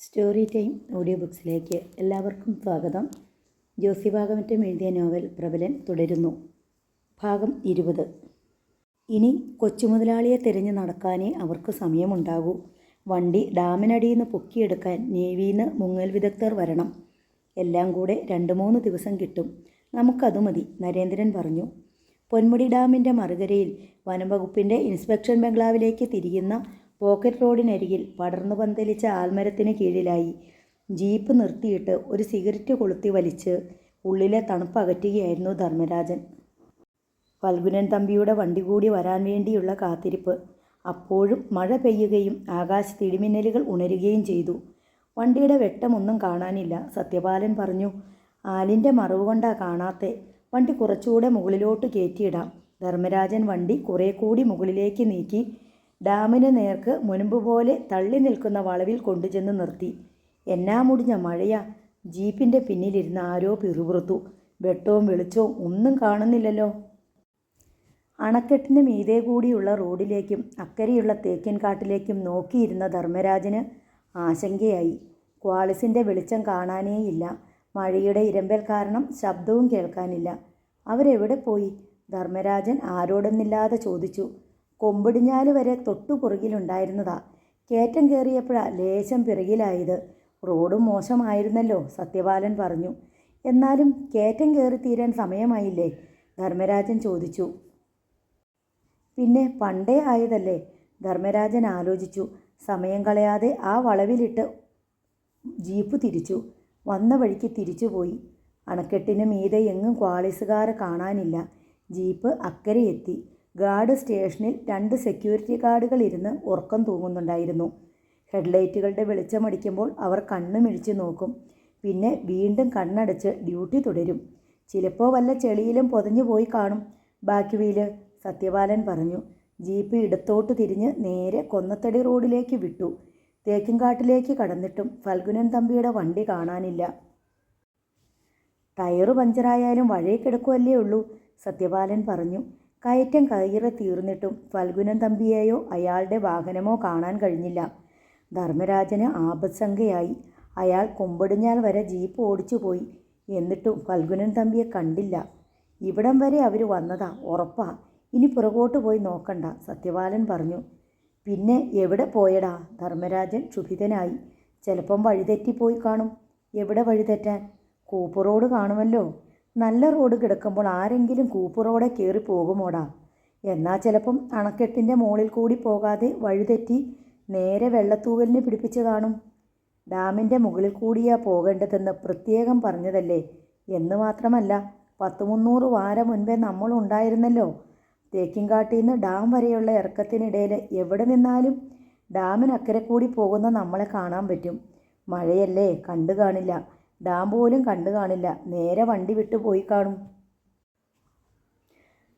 Story time audio ബുക്സിലേക്ക് എല്ലാവർക്കും സ്വാഗതം. ജോസി ഭാഗമറ്റം എഴുതിയ നോവൽ പ്രബലൻ തുടരുന്നു. ഭാഗം 20. ഇനി കൊച്ചുമുതലാളിയെ തിരഞ്ഞു നടക്കാനേ അവർക്ക് സമയമുണ്ടാകൂ. വണ്ടി ഡാമിനടിയിൽ നിന്ന് പൊക്കിയെടുക്കാൻ നേവിയിൽ നിന്ന് മുങ്ങൽ വിദഗ്ധർ വരണം. എല്ലാം കൂടെ 2-3 ദിവസം കിട്ടും. നമുക്കതു മതി, നരേന്ദ്രൻ പറഞ്ഞു. പൊന്മുടി ഡാമിൻ്റെ മറുകരയിൽ വനംവകുപ്പിൻ്റെ ഇൻസ്പെക്ഷൻ ബംഗ്ലാവിലേക്ക് തിരിയുന്ന പോക്കറ്റ് റോഡിനരികിൽ പടർന്നു പന്തലിച്ച ആൽമരത്തിന് കീഴിലായി ജീപ്പ് നിർത്തിയിട്ട് ഒരു സിഗരറ്റ് കൊളുത്തി വലിച്ച് ഉള്ളിലെ തണുപ്പ് അകറ്റുകയായിരുന്നു ധർമ്മരാജൻ. ഫൽഗുനൻ തമ്പിയുടെ വണ്ടി കൂടി വരാൻ വേണ്ടിയുള്ള കാത്തിരിപ്പ്. അപ്പോഴും മഴ പെയ്യുകയും ആകാശത്ത് ഇടിമിന്നലുകൾ ഉണരുകയും ചെയ്തു. വണ്ടിയുടെ വെട്ടമൊന്നും കാണാനില്ല. സത്യപാലൻ പറഞ്ഞു. ആലിൻ്റെ മറവ് കൊണ്ടാ കാണാത്തെ. വണ്ടി കുറച്ചുകൂടെ മുകളിലോട്ട് കയറ്റിയിടാം. ധർമ്മരാജൻ വണ്ടി കുറേ കൂടി മുകളിലേക്ക് നീക്കി ഡാമിന് നേർക്ക് മുൻപ് പോലെ തള്ളി നിൽക്കുന്ന വളവിൽ കൊണ്ടുചെന്ന് നിർത്തി. എന്നാ മുടിഞ്ഞ മഴയാ! ജീപ്പിൻ്റെ പിന്നിലിരുന്ന് ആരോ പിറുപിറുത്തു. വെട്ടവും വെളിച്ചവും ഒന്നും കാണുന്നില്ലല്ലോ. അണക്കെട്ടിന് മീതെ കൂടിയുള്ള റോഡിലേക്കും അക്കരെയുള്ള തേക്കിൻ കാട്ടിലേക്കും നോക്കിയിരുന്ന ധർമ്മരാജന് ആശങ്കയായി. ക്വാളിസിൻ്റെ വെളിച്ചം കാണാനേയില്ല. മഴയുടെ ഇരമ്പൽ കാരണം ശബ്ദവും കേൾക്കാനില്ല. അവരെവിടെ പോയി? ധർമ്മരാജൻ ആരോടൊന്നില്ലാതെ ചോദിച്ചു. കൊമ്പിടിഞ്ഞാല് വരെ തൊട്ടുപുറകിലുണ്ടായിരുന്നതാ. കയറ്റം കയറിയപ്പോഴാ ലേശം പിറകിലായത്. റോഡും മോശമായിരുന്നല്ലോ, സത്യപാലൻ പറഞ്ഞു. എന്നാലും കയറ്റം കയറി തീരാൻ സമയമായില്ലേ? ധർമ്മരാജൻ ചോദിച്ചു. പിന്നെ പണ്ടേ ആയതല്ലേ? ധർമ്മരാജൻ ആലോചിച്ചു. സമയം കളയാതെ ആ വളവിലിട്ട് ജീപ്പ് തിരിച്ചു. വന്ന വഴിക്ക് തിരിച്ചുപോയി. അണക്കെട്ടിന് മീതെ എങ്ങും ക്വാളിസുകാരെ കാണാനില്ല. ജീപ്പ് അക്കരെ എത്തി. ഗാർഡ് സ്റ്റേഷനിൽ 2 സെക്യൂരിറ്റി ഗാർഡുകൾ ഇരുന്ന് ഉറക്കം തൂങ്ങുന്നുണ്ടായിരുന്നു. ഹെഡ്ലൈറ്റുകളുടെ വെളിച്ചമടിക്കുമ്പോൾ അവർ കണ്ണുമിഴിച്ച് നോക്കും. പിന്നെ വീണ്ടും കണ്ണടച്ച് ഡ്യൂട്ടി തുടരും. ചിലപ്പോൾ വല്ല ചെളിയിലും പൊതഞ്ഞു പോയി കാണും ബാക്ക് വീല്, സത്യപാലൻ പറഞ്ഞു. ജീപ്പ് ഇടത്തോട്ട് തിരിഞ്ഞ് നേരെ കൊന്നത്തടി റോഡിലേക്ക് വിട്ടു. തേക്കിൻകാട്ടിലേക്ക് കടന്നിട്ടും ഫൽഗുനൻ തമ്പിയുടെ വണ്ടി കാണാനില്ല. ടയറ് പഞ്ചറായാലും വഴി കിടക്കുമല്ലേ ഉള്ളൂ, സത്യപാലൻ പറഞ്ഞു. കയറ്റം കയറി തീർന്നിട്ടും ഫൽഗുനൻ തമ്പിയെയോ അയാളുടെ വാഹനമോ കാണാൻ കഴിഞ്ഞില്ല. ധർമ്മരാജന് ആപത്സംഖ്യയായി. അയാൾ കൊമ്പടിഞ്ഞാൽ വരെ ജീപ്പ് ഓടിച്ചു പോയി. എന്നിട്ടും ഫൽഗുനൻ തമ്പിയെ കണ്ടില്ല. ഇവിടം വരെ അവർ വന്നതാ ഉറപ്പാ. ഇനി പുറകോട്ട് പോയി നോക്കണ്ട, സത്യപാലൻ പറഞ്ഞു. പിന്നെ എവിടെ പോയടാ? ധർമ്മരാജൻ ക്ഷുഭിതനായി. ചിലപ്പം വഴിതെറ്റിപ്പോയി കാണും. എവിടെ വഴിതെറ്റാൻ? കൂപ്പ് റോഡ് കാണുമല്ലോ. നല്ല റോഡ് കിടക്കുമ്പോൾ ആരെങ്കിലും കൂപ്പ് റോഡെ കയറി പോകുമോടാ? എന്നാൽ ചിലപ്പം അണക്കെട്ടിൻ്റെ മുകളിൽ കൂടി പോകാതെ വഴിതെറ്റി നേരെ വെള്ളത്തൂവലിന് പിടിപ്പിച്ച് കാണും. ഡാമിൻ്റെ മുകളിൽ കൂടിയാ പോകേണ്ടതെന്ന് പ്രത്യേകം പറഞ്ഞതല്ലേ. എന്ന് മാത്രമല്ല, 100-300 വാരം മുൻപേ നമ്മളുണ്ടായിരുന്നല്ലോ. തേക്കിൻകാട്ടിൽ നിന്ന് ഡാം വരെയുള്ള ഇറക്കത്തിനിടയിൽ എവിടെ നിന്നാലും ഡാമിനക്കരെ കൂടി പോകുന്ന നമ്മളെ കാണാൻ പറ്റും. മഴയല്ലേ, കണ്ടു കാണില്ല. ഡാം പോലും കണ്ടു കാണില്ല. നേരെ വണ്ടി വിട്ടു പോയി കാണും.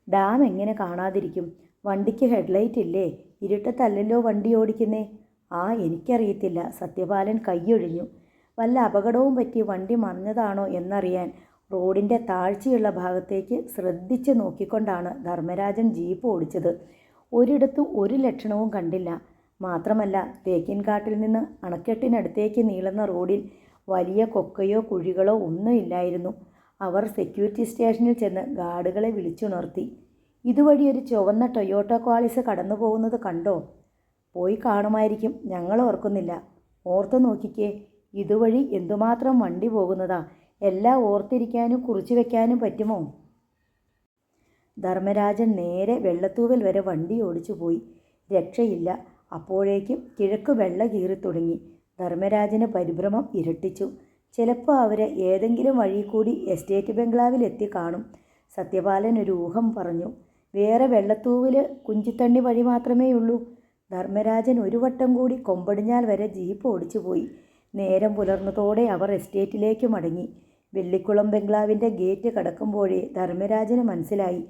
ഡാം എങ്ങനെ കാണാതിരിക്കും? വണ്ടിക്ക് ഹെഡ്ലൈറ്റ് ഇല്ലേ? ഇരുട്ടത്തല്ലല്ലോ വണ്ടി ഓടിക്കുന്നേ. എനിക്കറിയത്തില്ല. സത്യപാലൻ കൈയൊഴിഞ്ഞു. വല്ല അപകടവും പറ്റി വണ്ടി മറിഞ്ഞതാണോ എന്നറിയാൻ റോഡിൻ്റെ താഴ്ചയുള്ള ഭാഗത്തേക്ക് ശ്രദ്ധിച്ച് നോക്കിക്കൊണ്ടാണ് ധർമ്മരാജൻ ജീപ്പ് ഓടിച്ചത്. ഒരിടത്തും ഒരു ലക്ഷണവും കണ്ടില്ല. മാത്രമല്ല, തേക്കിൻകാട്ടിൽ നിന്ന് അണക്കെട്ടിനടുത്തേക്ക് നീളുന്ന റോഡിൽ വലിയ കൊക്കയോ കുഴികളോ ഒന്നുമില്ലായിരുന്നു. അവർ സെക്യൂരിറ്റി സ്റ്റേഷനിൽ ചെന്ന് ഗാർഡുകളെ വിളിച്ചുണർത്തി. ഇതുവഴി ഒരു ചുവന്ന ടൊയോട്ട ക്വാളിസ് കടന്നു പോകുന്നത് കണ്ടോ? പോയി കാണുമായിരിക്കും, ഞങ്ങൾ ഓർക്കുന്നില്ല. ഓർത്ത് നോക്കിക്കേ, ഇതുവഴി എന്തുമാത്രം വണ്ടി പോകുന്നതാ. എല്ലാം ഓർത്തിരിക്കാനും കുറിച്ചു വയ്ക്കാനും പറ്റുമോ? ധർമ്മരാജൻ നേരെ വെള്ളത്തൂവൽ വരെ വണ്ടി ഓടിച്ചു പോയി. രക്ഷയില്ല. അപ്പോഴേക്കും കിഴക്ക് വെള്ള കീറി തുടങ്ങി. ധർമ്മരാജന് പരിഭ്രമം ഇരട്ടിച്ചു. ചിലപ്പോൾ അവർ ഏതെങ്കിലും വഴി കൂടി എസ്റ്റേറ്റ് ബംഗ്ലാവിൽ എത്തി കാണും. സത്യപാലൻ ഒരു ഊഹം പറഞ്ഞു. വേറെ വെള്ളത്തൂവിൽ കുഞ്ചിത്തണ്ണി വഴി മാത്രമേയുള്ളൂ. ധർമ്മരാജൻ ഒരു വട്ടം കൂടി കൊമ്പടിഞ്ഞാൽ വരെ ജീപ്പ് ഓടിച്ചു പോയി. നേരം പുലർന്നതോടെ അവർ എസ്റ്റേറ്റിലേക്ക് മടങ്ങി. വെള്ളിക്കുളം ബംഗ്ലാവിൻ്റെ ഗേറ്റ് കടക്കുമ്പോഴേ ധർമ്മരാജന് മനസ്സിലായി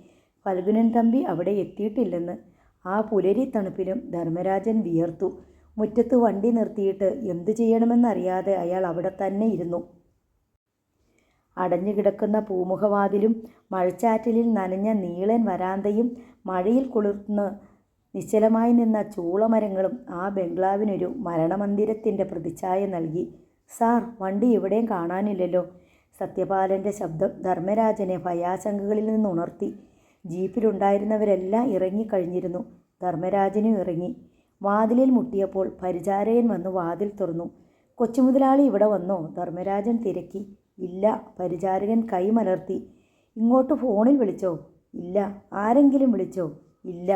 ഫൽഗുനൻ തമ്പി അവിടെ എത്തിയിട്ടില്ലെന്ന്. ആ പുലരി തണുപ്പിലും ധർമ്മരാജൻ വിയർത്തു. മുറ്റത്ത് വണ്ടി നിർത്തിയിട്ട് എന്തു ചെയ്യണമെന്നറിയാതെ അയാൾ അവിടെ തന്നെ ഇരുന്നു. അടഞ്ഞു കിടക്കുന്ന പൂമുഖവാതിലും മഴച്ചാറ്റലിൽ നനഞ്ഞ നീളൻ വരാന്തയും മഴയിൽ കുളിർന്ന് നിശ്ചലമായി നിന്ന ചൂളമരങ്ങളും ആ ബംഗ്ലാവിനൊരു മരണമന്ദിരത്തിൻ്റെ പ്രതിച്ഛായ നൽകി. സാർ, വണ്ടി എവിടെയും കാണാനില്ലല്ലോ. സത്യപാലൻ്റെ ശബ്ദം ധർമ്മരാജനെ ഭയാശങ്കകളിൽ നിന്നുണർത്തി. ജീപ്പിലുണ്ടായിരുന്നവരെല്ലാം ഇറങ്ങിക്കഴിഞ്ഞിരുന്നു. ധർമ്മരാജനും ഇറങ്ങി. വാതിലിൽ മുട്ടിയപ്പോൾ പരിചാരകൻ വന്നു വാതിൽ തുറന്നു. കൊച്ചുമുതലാളി ഇവിടെ വന്നോ? ധർമ്മരാജൻ തിരക്കി. ഇല്ല. പരിചാരകൻ കൈമലർത്തി. ഇങ്ങോട്ട് ഫോണിൽ വിളിച്ചോ? ഇല്ല. ആരെങ്കിലും വിളിച്ചോ? ഇല്ല.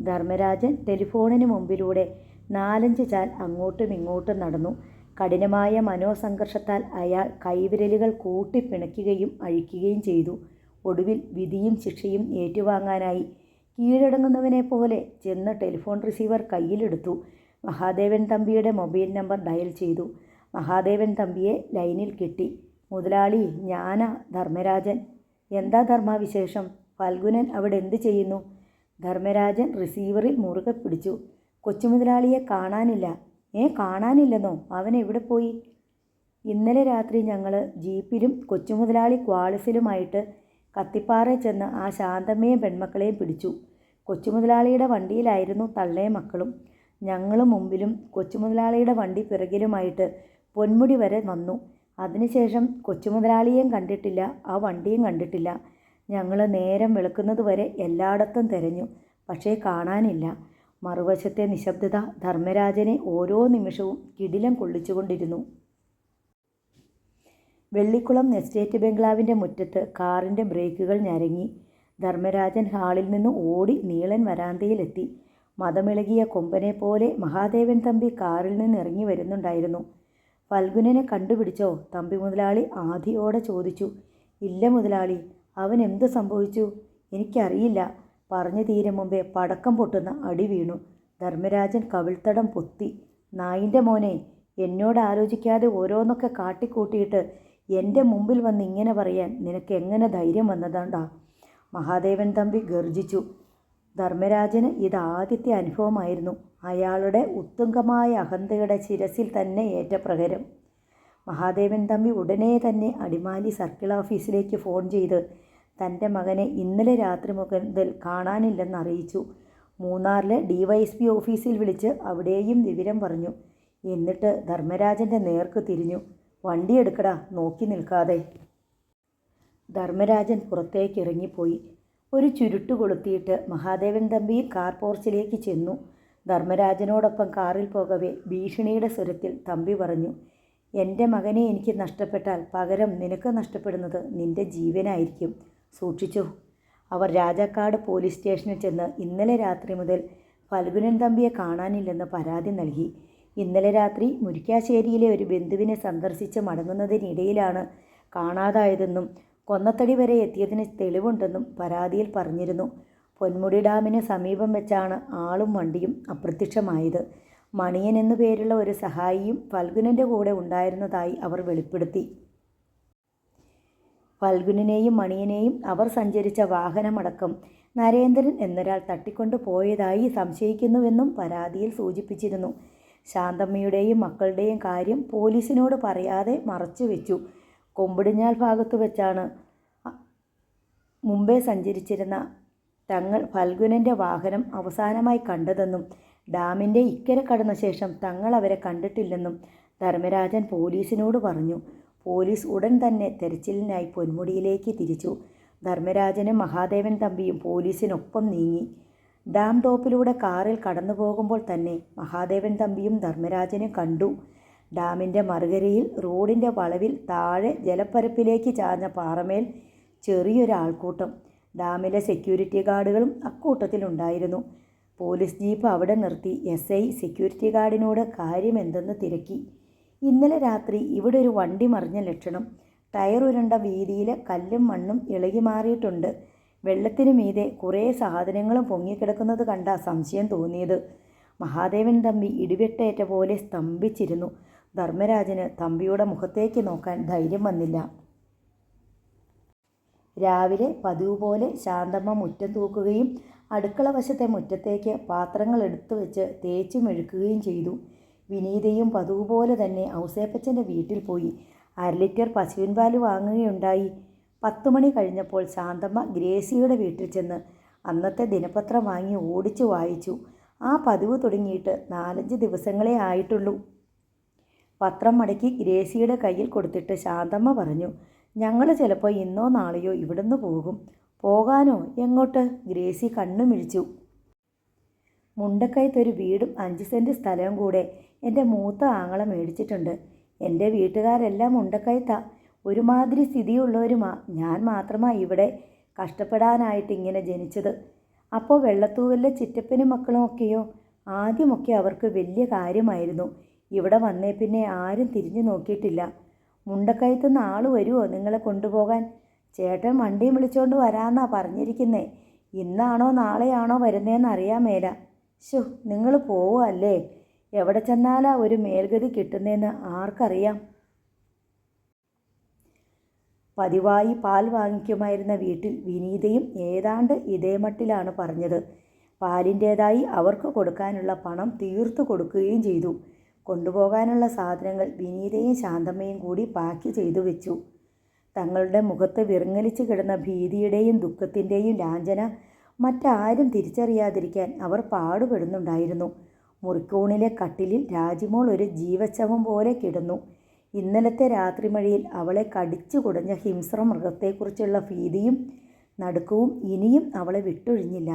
ധർമ്മരാജൻ ടെലിഫോണിന് മുമ്പിലൂടെ 4-5 ചാൽ അങ്ങോട്ടും ഇങ്ങോട്ടും നടന്നു. കഠിനമായ മനോസംഘർഷത്താൽ അയാൾ കൈവിരലുകൾ കൂട്ടിപ്പിണയ്ക്കുകയും അഴിക്കുകയും ചെയ്തു. ഒടുവിൽ വിധിയും ശിക്ഷയും ഏറ്റുവാങ്ങാനായി കീഴടങ്ങുന്നവനെ പോലെ ചെന്ന് ടെലിഫോൺ റിസീവർ കയ്യിലെടുത്തു. മഹാദേവൻ തമ്പിയുടെ മൊബൈൽ നമ്പർ ഡയൽ ചെയ്തു. മഹാദേവൻ തമ്പിയെ ലൈനിൽ കിട്ടി. മുതലാളി, ഞാനാ ധർമ്മരാജൻ. എന്താ ധർമ്മ വിശേഷം? ഫൽഗുനൻ അവിടെ എന്ത് ചെയ്യുന്നു? ധർമ്മരാജൻ റിസീവറിൽ മുറുകെ പിടിച്ചു. കൊച്ചുമുതലാളിയെ കാണാനില്ല. കാണാനില്ലെന്നോ? അവൻ എവിടെ പോയി? ഇന്നലെ രാത്രി ഞങ്ങൾ ജീപ്പിലും കൊച്ചുമുതലാളി ക്വാളിസിലുമായിട്ട് കത്തിപ്പാറ ചെന്ന് ആ ശാന്തമ്മയും പെൺമക്കളെയും പിടിച്ചു. കൊച്ചുമുതലാളിയുടെ വണ്ടിയിലായിരുന്നു തള്ളയും മക്കളും. ഞങ്ങൾ മുമ്പിലും കൊച്ചുമുതലാളിയുടെ വണ്ടി പിറകിലുമായിട്ട് പൊന്മുടി വരെ വന്നു. അതിനുശേഷം കൊച്ചുമുതലാളിയെയും കണ്ടിട്ടില്ല, ആ വണ്ടിയും കണ്ടിട്ടില്ല. ഞങ്ങൾ നേരം വെളുക്കുന്നത് വരെ എല്ലായിടത്തും തിരഞ്ഞു, പക്ഷേ കാണാനില്ല. മറുവശത്തെ നിശബ്ദത ധർമ്മരാജനെ ഓരോ നിമിഷവും കിടിലം കൊള്ളിച്ചുകൊണ്ടിരുന്നു. വെള്ളിക്കുളം എസ്റ്റേറ്റ് ബംഗ്ലാവിൻ്റെ മുറ്റത്ത് കാറിൻ്റെ ബ്രേക്കുകൾ ഞരങ്ങി. ധർമ്മരാജൻ ഹാളിൽ നിന്ന് ഓടി നീളൻ വരാന്തയിലെത്തി. മദമിളകിയ കൊമ്പനെ പോലെ മഹാദേവൻ തമ്പി കാറിൽ നിന്ന് ഇറങ്ങി വരുന്നുണ്ടായിരുന്നു. ഫൽഗുനനെ കണ്ടുപിടിച്ചോ? തമ്പി മുതലാളി ആധിയോടെ ചോദിച്ചു. ഇല്ല മുതലാളി. അവൻ എന്തു സംഭവിച്ചു? എനിക്കറിയില്ല. പറഞ്ഞു തീരും മുമ്പേ പടക്കം പൊട്ടുന്ന അടി വീണു. ധർമ്മരാജൻ കവിൾത്തടം പൊത്തി. നായിൻ്റെ മോനെ, എന്നോട് ആലോചിക്കാതെ ഓരോന്നൊക്കെ കാട്ടിക്കൂട്ടിയിട്ട് എൻ്റെ മുമ്പിൽ വന്ന് ഇങ്ങനെ പറയാൻ നിനക്ക് എങ്ങനെ ധൈര്യം വന്നതാണ്ടാ? മഹാദേവൻ തമ്പി ഗർജിച്ചു. ധർമ്മരാജന് ഇതാദ്യത്തെ അനുഭവമായിരുന്നു. അയാളുടെ ഉത്തുംഗമായ അഹന്തയുടെ ശിരസിൽ തന്നെ ഏറ്റ പ്രഹരം. മഹാദേവൻ തമ്പി ഉടനെ തന്നെ അടിമാലി സർക്കിൾ ഓഫീസിലേക്ക് ഫോൺ ചെയ്ത് തൻ്റെ മകനെ ഇന്നലെ രാത്രി മുതൽ കാണാനില്ലെന്ന് അറിയിച്ചു. മൂന്നാറിലെ DYSP ഓഫീസിൽ വിളിച്ച് അവിടെയും വിവരം പറഞ്ഞു. എന്നിട്ട് ധർമ്മരാജൻ്റെ നേർക്ക് തിരിഞ്ഞു. വണ്ടി എടുക്കടാ, നോക്കി നിൽക്കാതെ. ധർമ്മരാജൻ പുറത്തേക്ക് ഇറങ്ങിപ്പോയി. ഒരു ചുരുട്ട് കൊളുത്തിയിട്ട് മഹാദേവൻ തമ്പി കാർ പോർച്ചിലേക്ക് ചെന്നു. ധർമ്മരാജനോടൊപ്പം കാറിൽ പോകവേ ഭീഷണിയുടെ സ്വരത്തിൽ തമ്പി പറഞ്ഞു, എൻ്റെ മകനെ എനിക്ക് നഷ്ടപ്പെട്ടാൽ പകരം നിനക്ക് നഷ്ടപ്പെടുന്നത് നിൻ്റെ ജീവനായിരിക്കും. സൂക്ഷിച്ചു. അവർ രാജാക്കാട് പോലീസ് സ്റ്റേഷനിൽ ചെന്ന് ഇന്നലെ രാത്രി മുതൽ ഫൽഗുനൻ തമ്പിയെ കാണാനില്ലെന്ന് പരാതി നൽകി. ഇന്നലെ രാത്രി മുരിക്കാശ്ശേരിയിലെ ഒരു ബന്ധുവിനെ സന്ദർശിച്ച് മടങ്ങുന്നതിനിടയിലാണ് കാണാതായതെന്നും കൊന്നത്തടി വരെ എത്തിയതിന് തെളിവുണ്ടെന്നും പരാതിയിൽ പറഞ്ഞിരുന്നു. പൊന്മുടി ഡാമിന് സമീപം വെച്ചാണ് ആളും വണ്ടിയും അപ്രത്യക്ഷമായത്. മണിയൻ എന്നു പേരുള്ള ഒരു സഹായിയും ഫൽഗുനൻ്റെ കൂടെ ഉണ്ടായിരുന്നതായി അവർ വെളിപ്പെടുത്തി. ഫൽഗുനെയും മണിയനെയും അവർ സഞ്ചരിച്ച വാഹനമടക്കം നരേന്ദ്രൻ എന്നൊരാൾ തട്ടിക്കൊണ്ടു പോയതായി സംശയിക്കുന്നുവെന്നും പരാതിയിൽ സൂചിപ്പിച്ചിരുന്നു. ശാന്തമ്മയുടെയും മക്കളുടെയും കാര്യം പോലീസിനോട് പറയാതെ മറച്ചു വെച്ചു. കൊമ്പിടിഞ്ഞാൽ ഭാഗത്തു വെച്ചാണ് മുമ്പേ സഞ്ചരിച്ചിരുന്ന തങ്ങൾ ഫൽഗുനൻ്റെ വാഹനം അവസാനമായി കണ്ടതെന്നും ഡാമിൻ്റെ ഇക്കരെ കടന്ന ശേഷം തങ്ങൾ അവരെ കണ്ടിട്ടില്ലെന്നും ധർമ്മരാജൻ പോലീസിനോട് പറഞ്ഞു. പോലീസ് ഉടൻ തന്നെ തെരച്ചിലിനായി പൊന്മുടിയിലേക്ക് തിരിച്ചു. ധർമ്മരാജനും മഹാദേവൻ തമ്പിയും പോലീസിനൊപ്പം നീങ്ങി. ഡാം ടോപ്പിലൂടെ കാറിൽ കടന്നു പോകുമ്പോൾ തന്നെ മഹാദേവൻ തമ്പിയും ധർമ്മരാജനും കണ്ടു. ഡാമിൻ്റെ മറുകരയിൽ റോഡിൻ്റെ വളവിൽ താഴെ ജലപ്പരപ്പിലേക്ക് ചാഞ്ഞ പാറമേൽ ചെറിയൊരാൾക്കൂട്ടം. ഡാമിലെ സെക്യൂരിറ്റി ഗാർഡുകളും അക്കൂട്ടത്തിലുണ്ടായിരുന്നു. പോലീസ് ജീപ്പ് അവിടെ നിർത്തി SI സെക്യൂരിറ്റി ഗാർഡിനോട് കാര്യമെന്തെന്ന് തിരക്കി. ഇന്നലെ രാത്രി ഇവിടെ ഒരു വണ്ടി മറിഞ്ഞ ലക്ഷണം. ടയർ ഉരുണ്ട വീതിയിൽ കല്ലും മണ്ണും ഇളകി മാറിയിട്ടുണ്ട്. വെള്ളത്തിനു മീതെ കുറേ സാധനങ്ങളും പൊങ്ങിക്കിടക്കുന്നത് കണ്ട സംശയം തോന്നിയത്. മഹാദേവൻ തമ്പി ഇടിവെട്ടേറ്റ പോലെ സ്തംഭിച്ചിരുന്നു. ധർമ്മരാജന് തമ്പിയുടെ മുഖത്തേക്ക് നോക്കാൻ ധൈര്യം വന്നില്ല. രാവിലെ പതിവ് പോലെ ശാന്തമ്മ മുറ്റം തൂക്കുകയും അടുക്കള വശത്തെ മുറ്റത്തേക്ക് പാത്രങ്ങൾ എടുത്തു വെച്ച് തേച്ചു മെഴുക്കുകയും ചെയ്തു. വിനീതയും പതിവ് പോലെ തന്നെ ഔസേപ്പച്ചൻ്റെ വീട്ടിൽ പോയി 1/2 ലിറ്റർ പശുവിൻ പാല് വാങ്ങുകയുണ്ടായി. 10 മണി കഴിഞ്ഞപ്പോൾ ശാന്തമ്മ ഗ്രേസിയുടെ വീട്ടിൽ ചെന്ന് അന്നത്തെ ദിനപത്രം വാങ്ങി ഓടിച്ചു വായിച്ചു. ആ പതിവ് തുടങ്ങിയിട്ട് 4-5 ദിവസങ്ങളേ ആയിട്ടുള്ളൂ. പത്രം മടക്കി ഗ്രേസിയുടെ കയ്യിൽ കൊടുത്തിട്ട് ശാന്തമ്മ പറഞ്ഞു, ഞങ്ങൾ ചിലപ്പോൾ ഇന്നോ നാളെയോ ഇവിടുന്ന് പോകും. പോകാനോ? എങ്ങോട്ട്? ഗ്രേസി കണ്ണു മിഴിച്ചു. മുണ്ടക്കയത്തൊരു വീടും 5 സെൻറ്റ് സ്ഥലവും കൂടെ എൻ്റെ മൂത്ത ആങ്ങള മേടിച്ചിട്ടുണ്ട്. എൻ്റെ വീട്ടുകാരെല്ലാം മുണ്ടക്കയത്താ. ഒരുമാതിരി സ്ഥിതിയുള്ളവരുമാ. ഞാൻ മാത്രമാ ഇവിടെ കഷ്ടപ്പെടാനായിട്ട് ഇങ്ങനെ ജനിച്ചത്. അപ്പോൾ വെള്ളത്തൂവലിലെ ചിറ്റപ്പനും മക്കളുമൊക്കെയോ? ആദ്യമൊക്കെ അവർക്ക് വലിയ കാര്യമായിരുന്നു. ഇവിടെ വന്നേ പിന്നെ ആരും തിരിഞ്ഞു നോക്കിയിട്ടില്ല. മുണ്ടക്കയത്തുനിന്ന് ആൾ വരുമോ നിങ്ങളെ കൊണ്ടുപോകാൻ? ചേട്ടൻ വണ്ടിയും വിളിച്ചുകൊണ്ട് വരാമെന്നാ പറഞ്ഞിരിക്കുന്നേ. ഇന്നാണോ നാളെയാണോ വരുന്നതെന്ന് അറിയാൻ മേല. ശോ, നിങ്ങൾ പോവുമല്ലേ? എവിടെ ചെന്നാലാ ഒരു മേൽഗതി കിട്ടുന്നതെന്ന് ആർക്കറിയാം? പതിവായി പാൽ വാങ്ങിക്കുമായിരുന്ന വീട്ടിൽ വിനീതയും ഏതാണ്ട് ഇതേ മട്ടിലാണ് പറഞ്ഞത്. പാലിൻ്റേതായി അവർക്ക് കൊടുക്കാനുള്ള പണം തീർത്തു കൊടുക്കുകയും ചെയ്തു. കൊണ്ടുപോകാനുള്ള സാധനങ്ങൾ വിനീതയും ശാന്തമ്മയും കൂടി പാക്ക് ചെയ്തു വെച്ചു. തങ്ങളുടെ മുഖത്ത് വിറങ്ങലിച്ച് കിടന്ന ഭീതിയുടെയും ദുഃഖത്തിൻ്റെയും ലാഞ്ചന മറ്റാരും തിരിച്ചറിയാതിരിക്കാൻ അവർ പാടുപെടുന്നുണ്ടായിരുന്നു. മുറിക്കൂണിലെ കട്ടിലിൽ രാജിമോൾ ഒരു ജീവച്ഛവം പോലെ കിടന്നു. ഇന്നലത്തെ രാത്രിമഴയിൽ അവളെ കടിച്ചു കുടഞ്ഞ ഹിംസ്ര മൃഗത്തെക്കുറിച്ചുള്ള ഭീതിയും നടുക്കവും ഇനിയും അവളെ വിട്ടൊഴിഞ്ഞില്ല.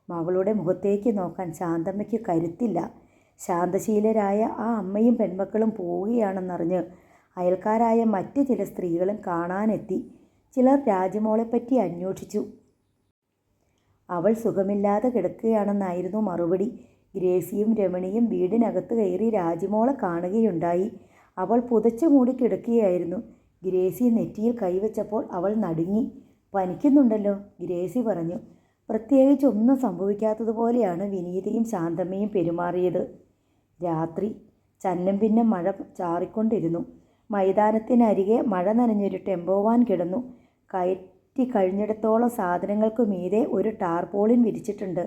മകളുടെ മുഖത്തേക്ക് നോക്കാൻ ശാന്തമ്മയ്ക്ക് കരുത്തില്ല. ശാന്തശീലരായ ആ അമ്മയും പെൺമക്കളും പോവുകയാണെന്നറിഞ്ഞ് അയൽക്കാരായ മറ്റ് ചില സ്ത്രീകളും കാണാനെത്തി. ചിലർ രാജിമോളെപ്പറ്റി അന്വേഷിച്ചു. അവൾ സുഖമില്ലാതെ കിടക്കുകയാണെന്നായിരുന്നു മറുപടി. ഗ്രേസിയും രമണിയും വീടിനകത്ത് കയറി രാജിമോളെ കാണുകയുണ്ടായി. അവൾ പുതച്ചു മൂടി കിടക്കുകയായിരുന്നു. ഗ്രേസി നെറ്റിയിൽ കൈവച്ചപ്പോൾ അവൾ നടുങ്ങി. പനിക്കുന്നുണ്ടല്ലോ, ഗ്രേസി പറഞ്ഞു. പ്രത്യേകിച്ച് ഒന്നും സംഭവിക്കാത്തതുപോലെയാണ് വിനീതയും ശാന്തമ്മയും പെരുമാറിയത്. രാത്രി ചന്നം പിന്നെ മഴ ചാറിക്കൊണ്ടിരുന്നു. മൈതാനത്തിനരികെ മഴ നനഞ്ഞൊരു ടെമ്പോ വാൻ കിടന്നു. കയറ്റി കഴിഞ്ഞിടത്തോളം സാധനങ്ങൾക്ക് മീതെ ഒരു ടാർപോളിൻ വിരിച്ചിട്ടുണ്ട്.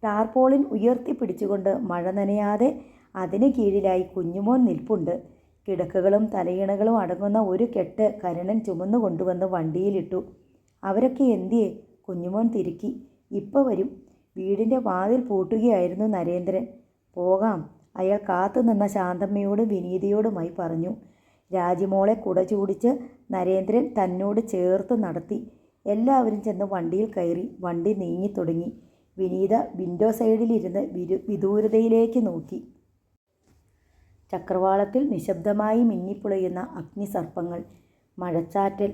ടാർപോളിൻ ഉയർത്തിപ്പിടിച്ചുകൊണ്ട് മഴ നനയാതെ അതിന് കീഴിലായി കുഞ്ഞുമോൻ നിൽപ്പുണ്ട്. കിടക്കകളും തലയിണകളും അടങ്ങുന്ന ഒരു കെട്ട് കരുണൻ ചുമന്നു കൊണ്ടുവന്ന് വണ്ടിയിലിട്ടു. അവരൊക്കെ എന്തിയെ? കുഞ്ഞുമോൻ തിരുക്കി. ഇപ്പോൾ വരും. വീടിൻ്റെ വാതിൽ പൂട്ടുകയായിരുന്നു നരേന്ദ്രൻ. പോകാം, അയാൾ കാത്തു നിന്ന ശാന്തമ്മയോടും വിനീതയോടുമായി പറഞ്ഞു. രാജിമോളെ കുട ചൂടിച്ച് നരേന്ദ്രൻ തന്നോട് ചേർത്ത് നടത്തി. എല്ലാവരും ചെന്ന് വണ്ടിയിൽ കയറി. വണ്ടി നീങ്ങിത്തുടങ്ങി. വിനീത വിൻഡോ സൈഡിലിരുന്ന് വിദൂരതയിലേക്ക് നോക്കി. ചക്രവാളത്തിൽ നിശബ്ദമായി മിന്നിപ്പുളയുന്ന അഗ്നിസർപ്പങ്ങൾ. മഴച്ചാറ്റൽ.